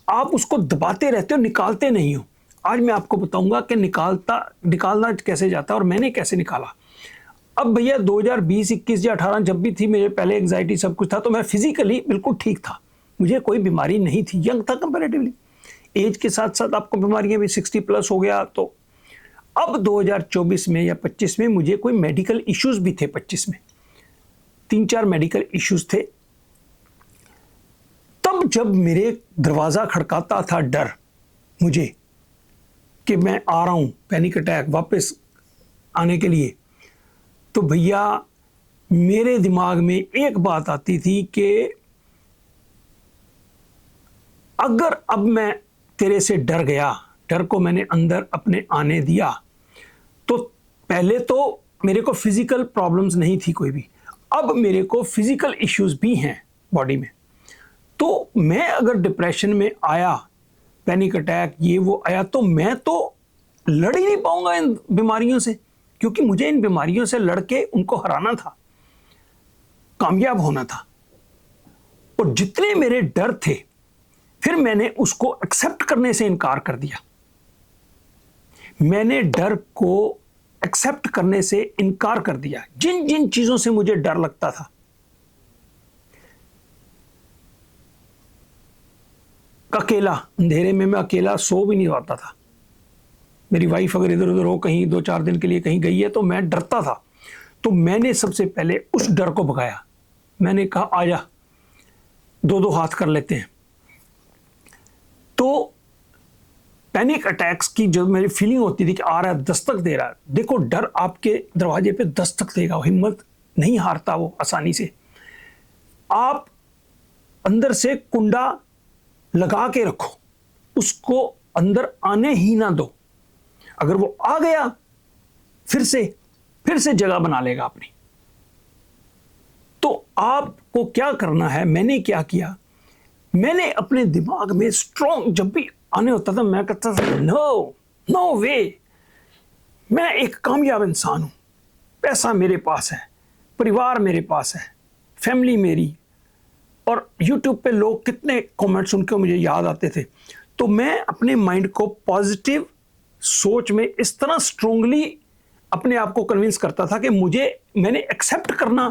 आप उसको दबाते रहते हो, निकालते नहीं हो। आज मैं आपको बताऊंगा कि निकालना कैसे जाता है और मैंने कैसे निकाला। अब भैया 2020, 21 या 18 जब भी थी, मेरे पहले एंजाइटी सब कुछ था, तो मैं फिजिकली बिल्कुल ठीक था, मुझे कोई बीमारी नहीं थी, यंग था कंपैरेटिवली। एज के साथ साथ आपको बीमारियां भी 60+ हो गया। तो अब 2024 में या 25 में मुझे कोई मेडिकल इश्यूज भी थे। 25 में 3-4 मेडिकल इश्यूज थे। तब जब मेरे दरवाज़ा खड़काता था डर मुझे कि मैं आ रहा हूँ पैनिक अटैक वापस आने के लिए, तो भैया मेरे दिमाग में एक बात आती थी कि अगर अब मैं तेरे से डर गया, डर को मैंने अंदर अपने आने दिया, तो पहले तो मेरे को फिजिकल प्रॉब्लम्स नहीं थी कोई भी, अब मेरे को फिजिकल इश्यूज भी हैं बॉडी में। तो मैं अगर डिप्रेशन में आया, पैनिक अटैक ये वो आया, तो मैं तो लड़ ही नहीं पाऊंगा इन बीमारियों से, क्योंकि मुझे इन बीमारियों से लड़के उनको हराना था, कामयाब होना था। और जितने मेरे डर थे, फिर मैंने उसको एक्सेप्ट करने से इनकार कर दिया। मैंने डर को एक्सेप्ट करने से इनकार कर दिया। जिन जिन चीजों से मुझे डर लगता था, अकेला, अंधेरे में मैं अकेला सो भी नहीं पाता था। मेरी वाइफ अगर इधर उधर हो, कहीं 2-4 दिन के लिए कहीं गई है, तो मैं डरता था। तो मैंने सबसे पहले उस डर को भगाया। मैंने कहा आजा, 2-2 हाथ कर लेते हैं। तो पैनिक अटैक्स की जो मेरी फीलिंग होती थी कि आ रहा है, दस्तक दे रहा है, देखो डर आपके दरवाजे पे दस्तक देगा, हिम्मत नहीं हारता वो आसानी से। आप अंदर से कुंडा लगा के रखो, उसको अंदर आने ही ना दो। अगर वो आ गया, फिर से जगह बना लेगा अपनी। तो आपको क्या करना है, मैंने क्या किया, मैंने अपने दिमाग में स्ट्रॉन्ग, जब भी आने होता था मैं कहता था नो वे, मैं एक कामयाब इंसान हूं, पैसा मेरे पास है, परिवार मेरे पास है, फैमिली मेरी। और YouTube पे लोग कितने कमेंट्स उनके मुझे याद आते थे। तो मैं अपने माइंड को पॉजिटिव सोच में इस तरह स्ट्रांगली अपने आप को कन्विंस करता था कि मैंने एक्सेप्ट करना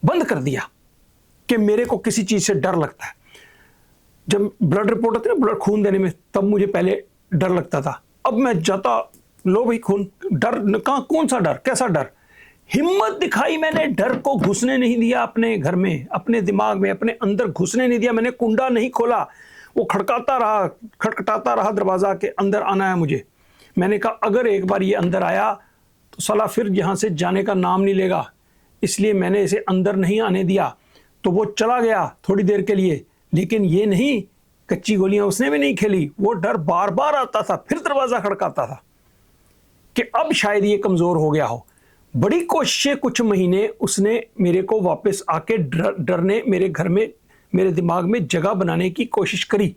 बंद कर दिया कि मेरे को किसी चीज़ से डर लगता है। जब ब्लड रिपोर्ट होती है ना, ब्लड खून देने में, तब मुझे पहले डर लगता था। अब मैं जाता, लो भाई खून, डर कहाँ, कौन सा डर, कैसा डर। हिम्मत दिखाई मैंने, डर को घुसने नहीं दिया अपने घर में, अपने दिमाग में, अपने अंदर घुसने नहीं दिया। मैंने कुंडा नहीं खोला, वो खटखटाता रहा दरवाज़ा के अंदर आना है मुझे। मैंने कहा अगर एक बार ये अंदर आया तो साला फिर यहाँ से जाने का नाम नहीं लेगा, इसलिए मैंने इसे अंदर नहीं आने दिया। तो वो चला गया थोड़ी देर के लिए, लेकिन ये नहीं, कच्ची गोलियां उसने भी नहीं खेली। वो डर बार बार आता था, फिर दरवाज़ा खड़काता था कि अब शायद ये कमज़ोर हो गया हो। बड़ी कोशिशें, कुछ महीने उसने मेरे को वापस आके डर ने मेरे घर में मेरे दिमाग में जगह बनाने की कोशिश करी,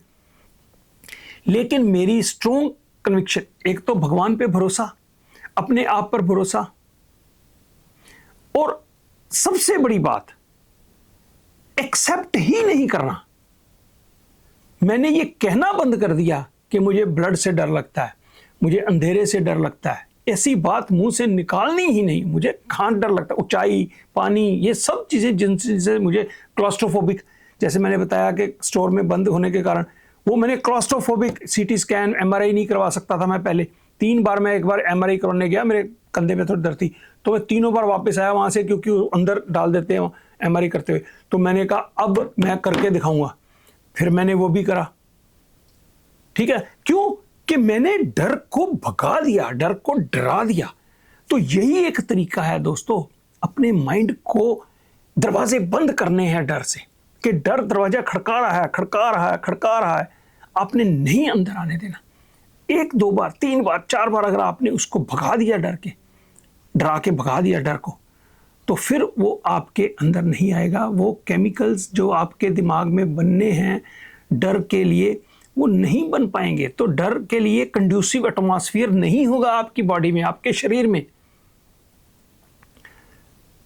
लेकिन मेरी स्ट्रॉन्ग कन्विक्शन, एक तो भगवान पे भरोसा, अपने आप पर भरोसा, और सबसे बड़ी बात एक्सेप्ट ही नहीं करना। मैंने ये कहना बंद कर दिया कि मुझे ब्लड से डर लगता है, मुझे अंधेरे से डर लगता है। ऐसी बात मुंह से निकालनी ही नहीं। मुझे कहाँ डर लगता है? ऊंचाई, पानी, ये सब चीज़ें जिनसे मुझे क्लॉस्ट्रोफोबिक, जैसे मैंने बताया कि स्टोर में बंद होने के कारण वो मैंने क्लॉस्ट्रोफोबिक, सीटी स्कैन, एमआरआई नहीं करवा सकता था मैं पहले। 3 बार मैं, एक बार एमआरआई करवाने गया, मेरे कंधे में थोड़ी दर्द थी, तो मैं 3 बार वापस आया वहाँ से, क्योंकि वो अंदर डाल देते हैं एमआरआई करते हुए। तो मैंने कहा अब मैं करके दिखाऊंगा, फिर मैंने वो भी करा। ठीक है, क्यों? कि मैंने डर को भगा दिया, डर को डरा दिया। तो यही एक तरीका है दोस्तों, अपने माइंड को दरवाजे बंद करने हैं डर से, कि डर दरवाजा खड़का रहा है, खड़का रहा है, खड़का रहा है, आपने नहीं अंदर आने देना। 1, 2 बार, 3 बार, 4 बार अगर आपने उसको भगा दिया, डरा के भगा दिया डर को, तो फिर वो आपके अंदर नहीं आएगा। वो केमिकल्स जो आपके दिमाग में बनने हैं डर के लिए, वो नहीं बन पाएंगे। तो डर के लिए कंड्यूसिव एटमॉस्फेयर नहीं होगा आपकी बॉडी में, आपके शरीर में।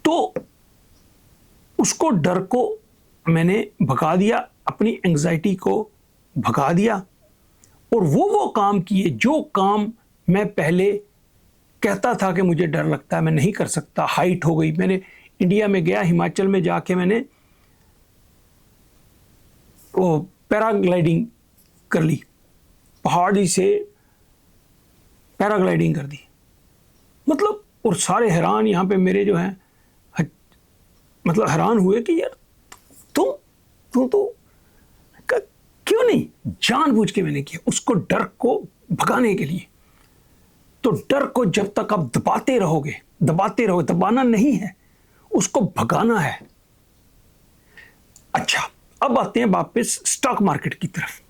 तो उसको, डर को मैंने भगा दिया, अपनी एंग्जाइटी को भगा दिया, और वो काम किए जो काम मैं पहले कहता था कि मुझे डर लगता है, मैं नहीं कर सकता। हाइट हो गई, मैंने इंडिया में गया, हिमाचल में जाके मैंने वो पैराग्लाइडिंग कर ली, पहाड़ी से पैराग्लाइडिंग कर दी, मतलब, और सारे हैरान यहाँ पे मेरे जो हैं, मतलब हैरान हुए कि यार तुम तो क्यों नहीं? जानबूझ के मैंने किया, उसको, डर को भगाने के लिए। तो डर को जब तक आप दबाते रहोगे, दबाना नहीं है, उसको भगाना है। अच्छा, अब आते हैं वापस स्टॉक मार्केट की तरफ।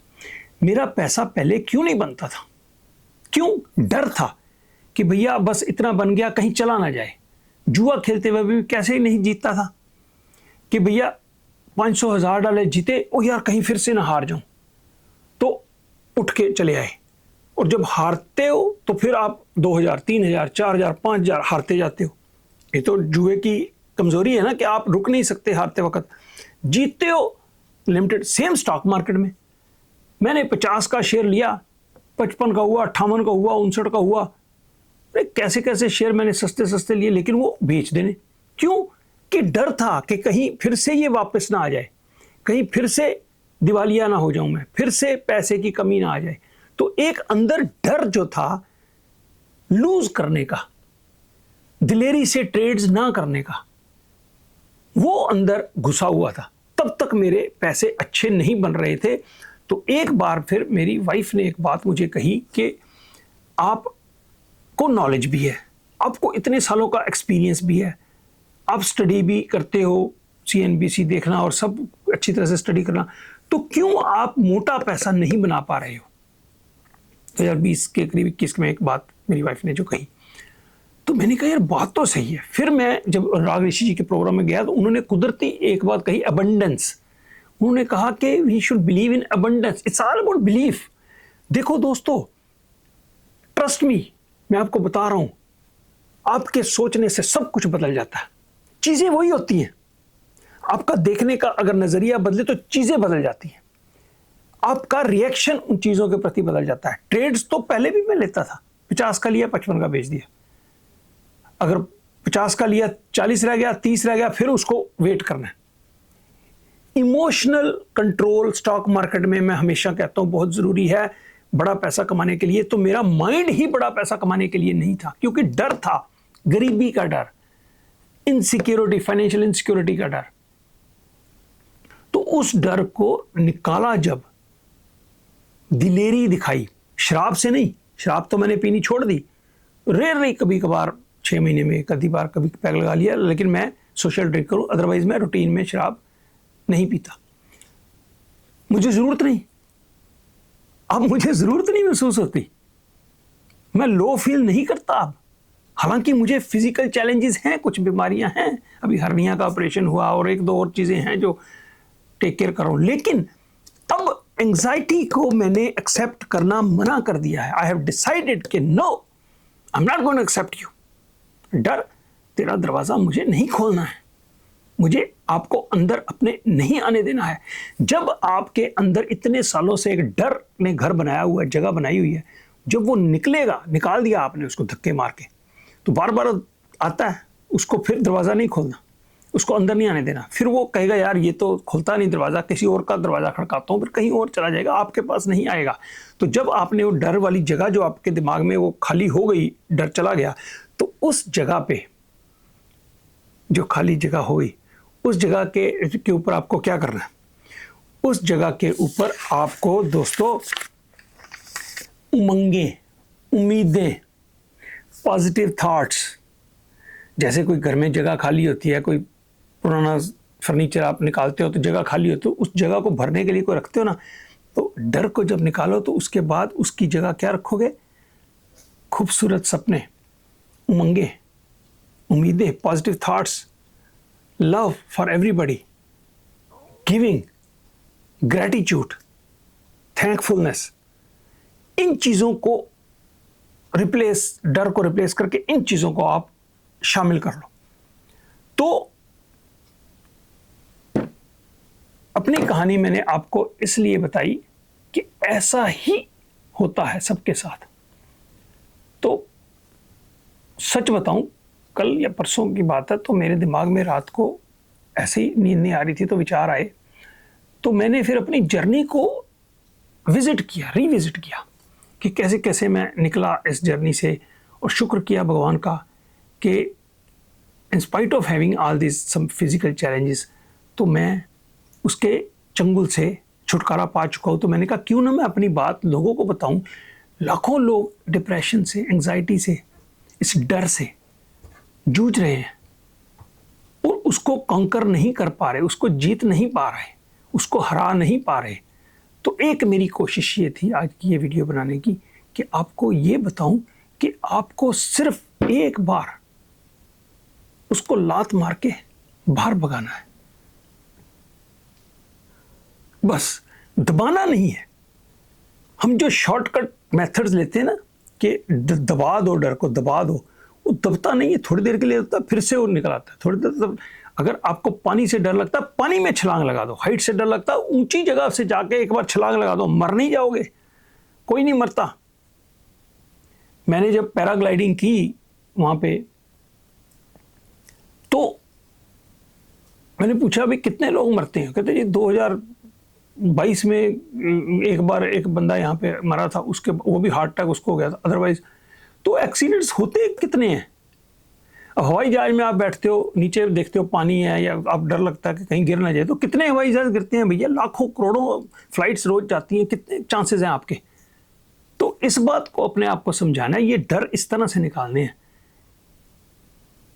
मेरा पैसा पहले क्यों नहीं बनता था? क्यों? डर था कि भैया बस इतना बन गया, कहीं चला ना जाए। जुआ खेलते हुए भी कैसे ही नहीं जीतता था कि भैया 500,000 डाले जीते, ओ यार कहीं फिर से ना हार जाऊं, तो उठ के चले आए। और जब हारते हो तो फिर आप 2,000, 3,000, 4,000, 5,000 हारते जाते हो। ये तो जुए की कमजोरी है ना, कि आप रुक नहीं सकते हारते वक्त, जीतते हो लिमिटेड। सेम स्टॉक मार्केट में मैंने 50 का शेयर लिया, 55 का हुआ, 58 का हुआ, 59 का हुआ। कैसे कैसे शेयर मैंने सस्ते सस्ते लिए, लेकिन वो बेच देने। क्यों? कि डर था कि कहीं फिर से ये वापस ना आ जाए, कहीं फिर से दिवालिया ना हो जाऊं मैं, फिर से पैसे की कमी ना आ जाए। तो एक अंदर डर जो था लूज करने का, दिलेरी से ट्रेड्स ना करने का, वो अंदर घुसा हुआ था। तब तक मेरे पैसे अच्छे नहीं बन रहे थे। तो एक बार फिर मेरी वाइफ ने एक बात मुझे कही कि आपको नॉलेज भी है, आपको इतने सालों का एक्सपीरियंस भी है, आप स्टडी भी करते हो, CNBC देखना और सब अच्छी तरह से स्टडी करना, तो क्यों आप मोटा पैसा नहीं बना पा रहे हो? 2020 के करीब 21 में एक बात मेरी वाइफ ने जो कही, तो मैंने कहा यार बात तो सही है। फिर मैं जब राग ऋषि जी के प्रोग्राम में गया तो उन्होंने कुदरती एक बात कही, अबंडेंस। उन्होंने कहा कि we should believe in abundance, it's all about belief. देखो दोस्तों, ट्रस्ट मी, मैं आपको बता रहा हूं, आपके सोचने से सब कुछ बदल जाता है। चीजें वही होती हैं, आपका देखने का अगर नजरिया बदले तो चीजें बदल जाती हैं, आपका रिएक्शन उन चीजों के प्रति बदल जाता है। ट्रेड्स तो पहले भी मैं लेता था, 50 का लिया, 55 का बेच दिया। अगर 50 का लिया, 40 रह गया, 30 रह गया, फिर उसको वेट करना है। इमोशनल कंट्रोल स्टॉक मार्केट में मैं हमेशा कहता हूं बहुत जरूरी है बड़ा पैसा कमाने के लिए। तो मेरा माइंड ही बड़ा पैसा कमाने के लिए नहीं था, क्योंकि डर था, गरीबी का डर, इनसिक्योरिटी, फाइनेंशियल इनसिक्योरिटी का डर। तो उस डर को निकाला, जब दिलेरी दिखाई, शराब से नहीं, शराब तो मैंने पीनी छोड़ दी, रेयरली कभी कभार 6 महीने में कभी बार कभी पैग लगा लिया, लेकिन मैं सोशल ड्रिंक करूं, अदरवाइज मैं रूटीन में शराब नहीं पीता, मुझे जरूरत नहीं। अब मुझे जरूरत नहीं महसूस होती, मैं लो फील नहीं करता अब। हालांकि मुझे फिजिकल चैलेंजेस हैं, कुछ बीमारियां हैं, अभी हर्निया का ऑपरेशन हुआ और 1-2 और चीजें हैं जो टेक केयर कर रहा हूँ, लेकिन तब एंजाइटी को मैंने एक्सेप्ट करना मना कर दिया है। आई हैव डिसाइडेड कि no, I am not going to accept you. डर, तेरा दरवाज़ा मुझे नहीं खोलना है, मुझे आपको अंदर अपने नहीं आने देना है। जब आपके अंदर इतने सालों से एक डर ने घर बनाया हुआ है, जगह बनाई हुई है, जब वो निकलेगा, निकाल दिया आपने उसको धक्के मार के, तो बार बार आता है, उसको फिर दरवाज़ा नहीं खोलना, उसको अंदर नहीं आने देना। फिर वो कहेगा यार ये तो खुलता नहीं दरवाज़ा, किसी और का दरवाज़ा खड़काता हूँ, फिर कहीं और चला जाएगा, आपके पास नहीं आएगा। तो जब आपने वो डर वाली जगह जो आपके दिमाग में वो खाली हो गई, डर चला गया, तो उस जगह पे जो खाली जगह हो गई, उस जगह के ऊपर आपको क्या करना है? उस जगह के ऊपर आपको दोस्तों उमंगें, उम्मीदें, पॉजिटिव थॉट्स, जैसे कोई घर में जगह खाली होती है, कोई पुराना फर्नीचर आप निकालते हो तो जगह खाली होती है, तो उस जगह को भरने के लिए कोई रखते हो ना, तो डर को जब निकालो तो उसके बाद उसकी जगह क्या रखोगे? खूबसूरत सपने, उमंगें, उम्मीदें, positive thoughts, love for everybody, giving, gratitude, thankfulness. इन चीज़ों को रिप्लेस, डर को रिप्लेस करके इन चीज़ों को आप शामिल कर लो। तो अपनी कहानी मैंने आपको इसलिए बताई कि ऐसा ही होता है सबके साथ। तो सच बताऊं, कल या परसों की बात है, तो मेरे दिमाग में रात को ऐसे ही नींद नहीं आ रही थी, तो विचार आए, तो मैंने फिर अपनी जर्नी को विजिट किया, रिविजिट किया कि कैसे कैसे मैं निकला इस जर्नी से, और शुक्र किया भगवान का कि in spite of having all this some physical challenges, तो मैं उसके चंगुल से छुटकारा पा चुका हूँ। तो मैंने कहा क्यों ना मैं अपनी बात लोगों को बताऊं। लाखों लोग डिप्रेशन से, एंजाइटी से, इस डर से जूझ रहे हैं और उसको कॉन्कर नहीं कर पा रहे, उसको जीत नहीं पा रहे, उसको हरा नहीं पा रहे। तो एक मेरी कोशिश ये थी आज की ये वीडियो बनाने की कि आपको ये बताऊं कि आपको सिर्फ एक बार उसको लात मार के बाहर भगाना है, बस दबाना नहीं है। हम जो शॉर्टकट मेथड्स लेते हैं ना कि दबा दो, डर को दबा दो, वो दबता नहीं है, थोड़ी देर के लिए दबता, फिर से वो निकल आता है थोड़ी देर। अगर आपको पानी से डर लगता है, पानी में छलांग लगा दो। हाइट से डर लगता है, ऊंची जगह से जाके एक बार छलांग लगा दो, मर नहीं जाओगे, कोई नहीं मरता। मैंने जब पैराग्लाइडिंग की वहां पे, तो मैंने पूछा भाई कितने लोग मरते हैं? कहते जी 2022 में एक बार एक बंदा यहाँ पे मरा था, उसके वो भी हार्ट अटैक उसको हो गया था, अदरवाइज तो एक्सीडेंट्स होते कितने हैं। अब हवाई जहाज में आप बैठते हो, नीचे देखते हो पानी है, या आप डर लगता है कि कहीं गिर ना जाए, तो कितने हवाई जहाज गिरते हैं भैया? लाखों करोड़ों फ्लाइट्स रोज जाती हैं, कितने चांसेस हैं आपके? तो इस बात को अपने आप को समझाना है, ये डर इस तरह से निकालने हैं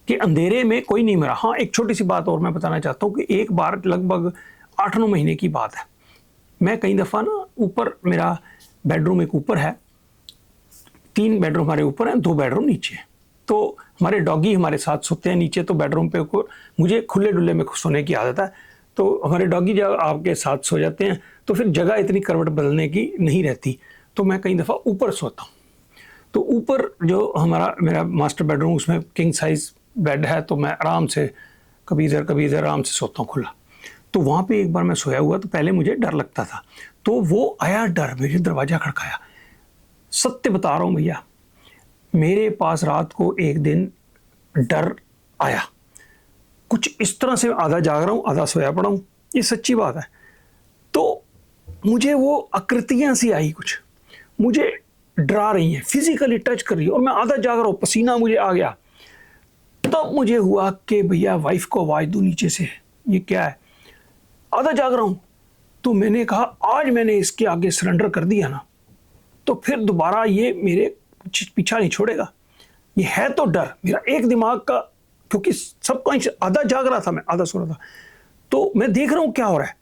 कि अंधेरे में कोई नहीं मरा। हाँ, एक छोटी सी बात और मैं बताना चाहता हूँ कि एक बार लगभग 8-9 महीने की बात है, मैं कई दफ़ा ना ऊपर, मेरा बेडरूम एक ऊपर है, 3 बेडरूम हमारे ऊपर हैं, 2 बेडरूम नीचे हैं। तो हमारे डॉगी हमारे साथ सोते हैं नीचे, तो बेडरूम पे मुझे खुले डुल्ले में सोने की आदत है, तो हमारे डॉगी जब आपके साथ सो जाते हैं तो फिर जगह इतनी करवट बदलने की नहीं रहती, तो मैं कई दफ़ा ऊपर सोता हूँ। तो ऊपर जो मेरा मास्टर बेडरूम, उसमें किंग साइज़ बेड है, तो मैं आराम से कभी इधर आराम से सोता हूँ खुला। तो वहाँ पे एक बार मैं सोया हुआ, तो पहले मुझे डर लगता था, तो वो आया डर, मेरे दरवाज़ा खड़काया। सत्य बता रहा हूँ भैया, मेरे पास रात को एक दिन डर आया, कुछ इस तरह से, आधा जाग रहा हूँ आधा सोया पड़ा हूँ, ये सच्ची बात है। तो मुझे वो आकृतियाँ सी आई, कुछ मुझे डरा रही हैं, फिजिकली टच कर रही है, और मैं आधा जाग रहा हूँ, पसीना मुझे आ गया। तब मुझे हुआ कि भैया वाइफ को आवाज़ दूँ नीचे से, ये क्या है, आधा जाग रहा हूँ। तो मैंने कहा आज मैंने इसके आगे सरेंडर कर दिया ना, तो फिर दोबारा ये मेरे पीछा नहीं छोड़ेगा। ये है तो डर मेरा एक दिमाग का, क्योंकि सब कहीं आधा जाग रहा था, मैं आधा सो रहा था, तो मैं देख रहा हूँ क्या हो रहा है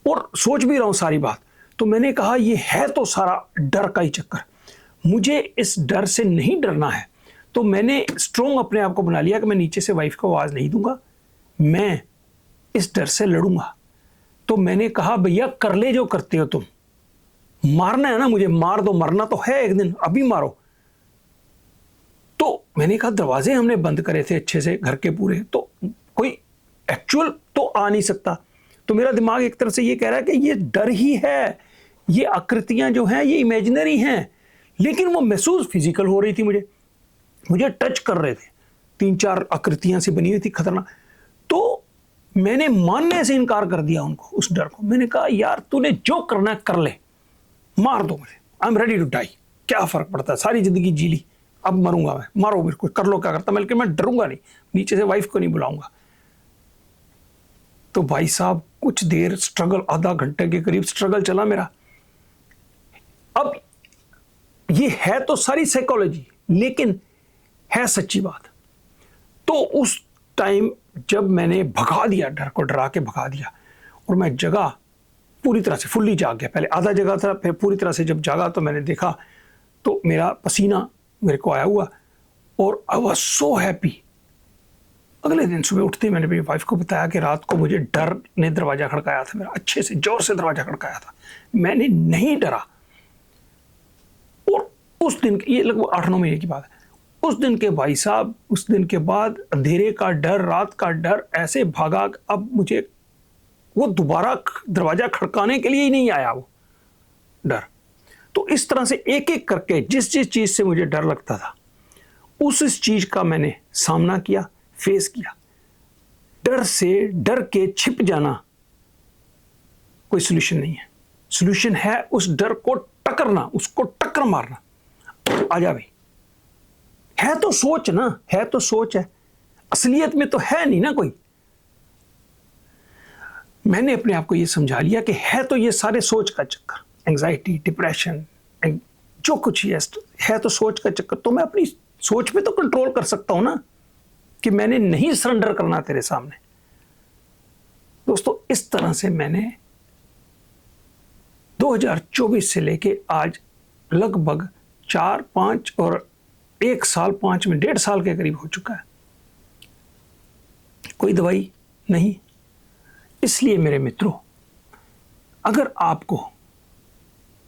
और सोच भी रहा हूँ सारी बात। तो मैंने कहा ये है तो सारा डर का ही चक्कर, मुझे इस डर से नहीं डरना है। तो मैंने स्ट्रोंग अपने आप को बना लिया कि मैं नीचे से वाइफ को आवाज़ नहीं दूंगा, मैं इस डर से लड़ूंगा। तो मैंने कहा भैया कर ले जो करते हो तुम, मारना है ना मुझे मार दो, मरना तो है एक दिन, अभी मारो। तो मैंने कहा दरवाजे हमने बंद करे थे अच्छे से घर के पूरे, तो कोई एक्चुअल तो आ नहीं सकता। तो मेरा दिमाग एक तरह से ये कह रहा है कि ये डर ही है, ये आकृतियां जो हैं ये इमेजिनरी हैं, लेकिन वो महसूस फिजिकल हो रही थी, मुझे टच कर रहे थे, 3-4 आकृतियां सी बनी हुई थी खतरनाक। तो मैंने मानने से इनकार कर दिया उनको, उस डर को। मैंने कहा यार तूने जो करना है कर ले, मार दो मुझे, I am ready to die, क्या फर्क पड़ता है, सारी जिंदगी जी ली, अब मरूंगा मैं, मारो मेरे को, कर लो क्या करता, बल्कि मैं डरूंगा नहीं, नीचे से वाइफ को नहीं बुलाऊंगा। तो भाई साहब कुछ देर स्ट्रगल, आधा घंटे के करीब स्ट्रगल चला मेरा। अब ये है तो सारी साइकोलॉजी, लेकिन है सच्ची बात। तो उस टाइम जब मैंने भगा दिया डर को, डरा के भगा दिया, और मैं जगा पूरी तरह से, फुल्ली जाग गया। पहले आधा जगा था, फिर पूरी तरह से जब जागा तो मैंने देखा तो मेरा पसीना मेरे को आया हुआ, और आई वाज सो हैप्पी। अगले दिन सुबह उठते मैंने मेरी वाइफ को बताया कि रात को मुझे डर ने दरवाज़ा खड़काया था मेरा, अच्छे से जोर से दरवाज़ा खड़काया था, मैंने नहीं डरा। और उस दिन, ये लगभग 8-9 महीने की बात है, उस दिन के भाई साहब, उस दिन के बाद अंधेरे का डर, रात का डर ऐसे भागा, अब मुझे वो दोबारा दरवाज़ा खड़काने के लिए ही नहीं आया वो डर। तो इस तरह से एक एक करके जिस जिस चीज़ से मुझे डर लगता था, उस चीज़ का मैंने सामना किया, फेस किया। डर से, डर के छिप जाना कोई सोल्यूशन नहीं है। सोल्यूशन है उस डर को टकरना, उसको टक्कर मारना। आजा भाई, है तो सोच ना, है तो सोच है, असलियत में तो है नहीं ना कोई। मैंने अपने आप को ये समझा लिया कि है तो ये सारे सोच का चक्कर, एंजाइटी, डिप्रेशन, जो कुछ ही है तो सोच का चक्कर। तो मैं अपनी सोच पे तो कंट्रोल कर सकता हूं ना, कि मैंने नहीं सरेंडर करना तेरे सामने। दोस्तों इस तरह से मैंने 2024 से लेके आज लगभग 4-5 और 1 साल 5 में 1.5 साल के करीब हो चुका है, कोई दवाई नहीं। इसलिए मेरे मित्रों, अगर आपको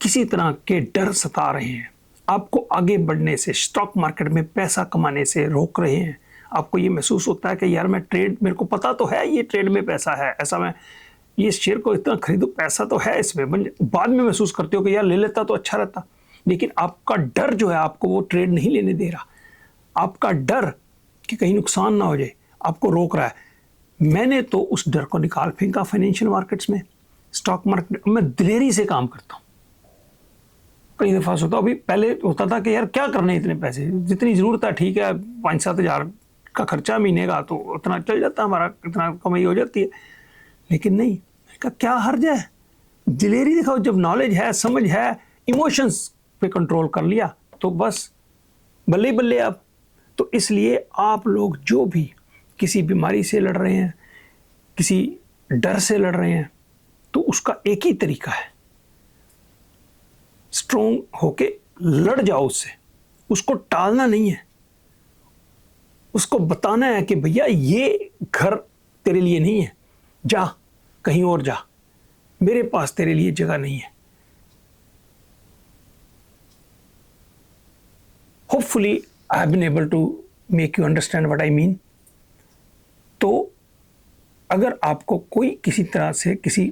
किसी तरह के डर सता रहे हैं, आपको आगे बढ़ने से, स्टॉक मार्केट में पैसा कमाने से रोक रहे हैं, आपको ये महसूस होता है कि यार मैं ट्रेड, मेरे को पता तो है ये ट्रेड में पैसा है, ऐसा मैं ये शेयर को इतना खरीदूं, पैसा तो है इसमें, बाद में महसूस करते हो कि यार ले लेता तो अच्छा रहता, लेकिन आपका डर जो है आपको वो ट्रेड नहीं लेने दे रहा। आपका डर कि कहीं नुकसान ना हो जाए आपको रोक रहा है। मैंने तो उस डर को निकाल फेंका फाइनेंशियल मार्केट्स में, स्टॉक मार्केट में दिलेरी से काम करता हूँ। कई दफ़ा सोचा, अभी पहले होता था कि यार क्या करने इतने पैसे, जितनी ज़रूरत है ठीक है, 5-7 हज़ार का खर्चा महीने का तो उतना चल जाता है हमारा, इतना कमाई हो जाती है। लेकिन नहीं, मैंने कहा क्या हर्ज है, दिलेरी दिखाओ। जब नॉलेज है, समझ है, इमोशंस पे कंट्रोल कर लिया तो बस बल्ले बल्ले आप। तो इसलिए आप लोग जो भी किसी बीमारी से लड़ रहे हैं, किसी डर से लड़ रहे हैं, तो उसका एक ही तरीका है, स्ट्रोंग होके लड़ जाओ उससे, उसको टालना नहीं है। उसको बताना है कि भैया ये घर तेरे लिए नहीं है, जा कहीं और जा, मेरे पास तेरे लिए जगह नहीं है। Hopefully I have been able to make you understand what I mean. तो अगर आपको कोई किसी तरह से, किसी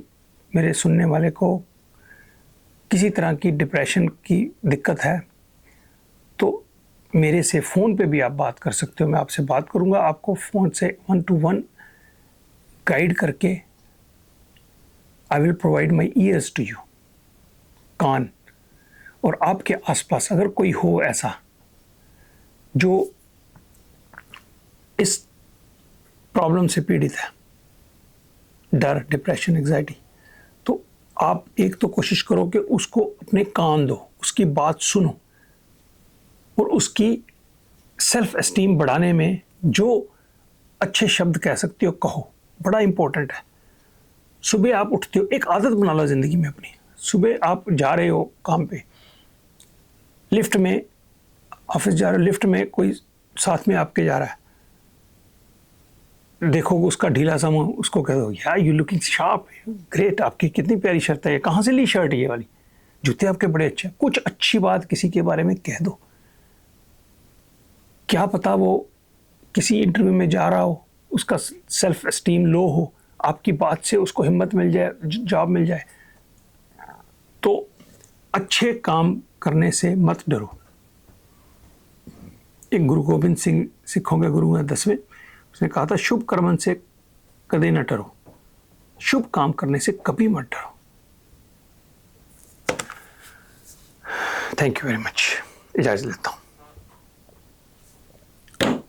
मेरे सुनने वाले को किसी तरह की डिप्रेशन की दिक्कत है, तो मेरे से फ़ोन पे भी आप बात कर सकते हो, मैं आपसे बात करूँगा, आपको फ़ोन से 1-to-1 गाइड करके I will provide my ears to you, कान। और आपके आसपास अगर कोई हो ऐसा जो इस प्रॉब्लम से पीड़ित है, डर, डिप्रेशन, एंजाइटी, तो आप एक तो कोशिश करो कि उसको अपने कान दो, उसकी बात सुनो, और उसकी सेल्फ एस्टीम बढ़ाने में जो अच्छे शब्द कह सकते हो कहो, बड़ा इंपॉर्टेंट है। सुबह आप उठते हो, एक आदत बना लो ज़िंदगी में अपनी, सुबह आप जा रहे हो काम पे, लिफ्ट में, ऑफिस जा रहे हो, लिफ्ट में कोई साथ में आपके जा रहा है, देखो उसका ढीला सा मुंह, उसको कह दो यार यू लुकिंग शार्प, ग्रेट, आपकी कितनी प्यारी शर्ट है, कहाँ से ली शर्ट ये वाली, जूते आपके बड़े अच्छे हैं। कुछ अच्छी बात किसी के बारे में कह दो। क्या पता वो किसी इंटरव्यू में जा रहा हो, उसका सेल्फ एस्टीम लो हो, आपकी बात से उसको हिम्मत मिल जाए, जॉब मिल जाए। तो अच्छे काम करने से मत डरो। एक गुरु गोबिंद सिंह सिखों के गुरु हैं 10वें, उसने कहा था शुभ कर्मन से कदे न डरो, शुभ काम करने से कभी मत डरो। थैंक यू वेरी मच, इजाज़त लेता हूँ।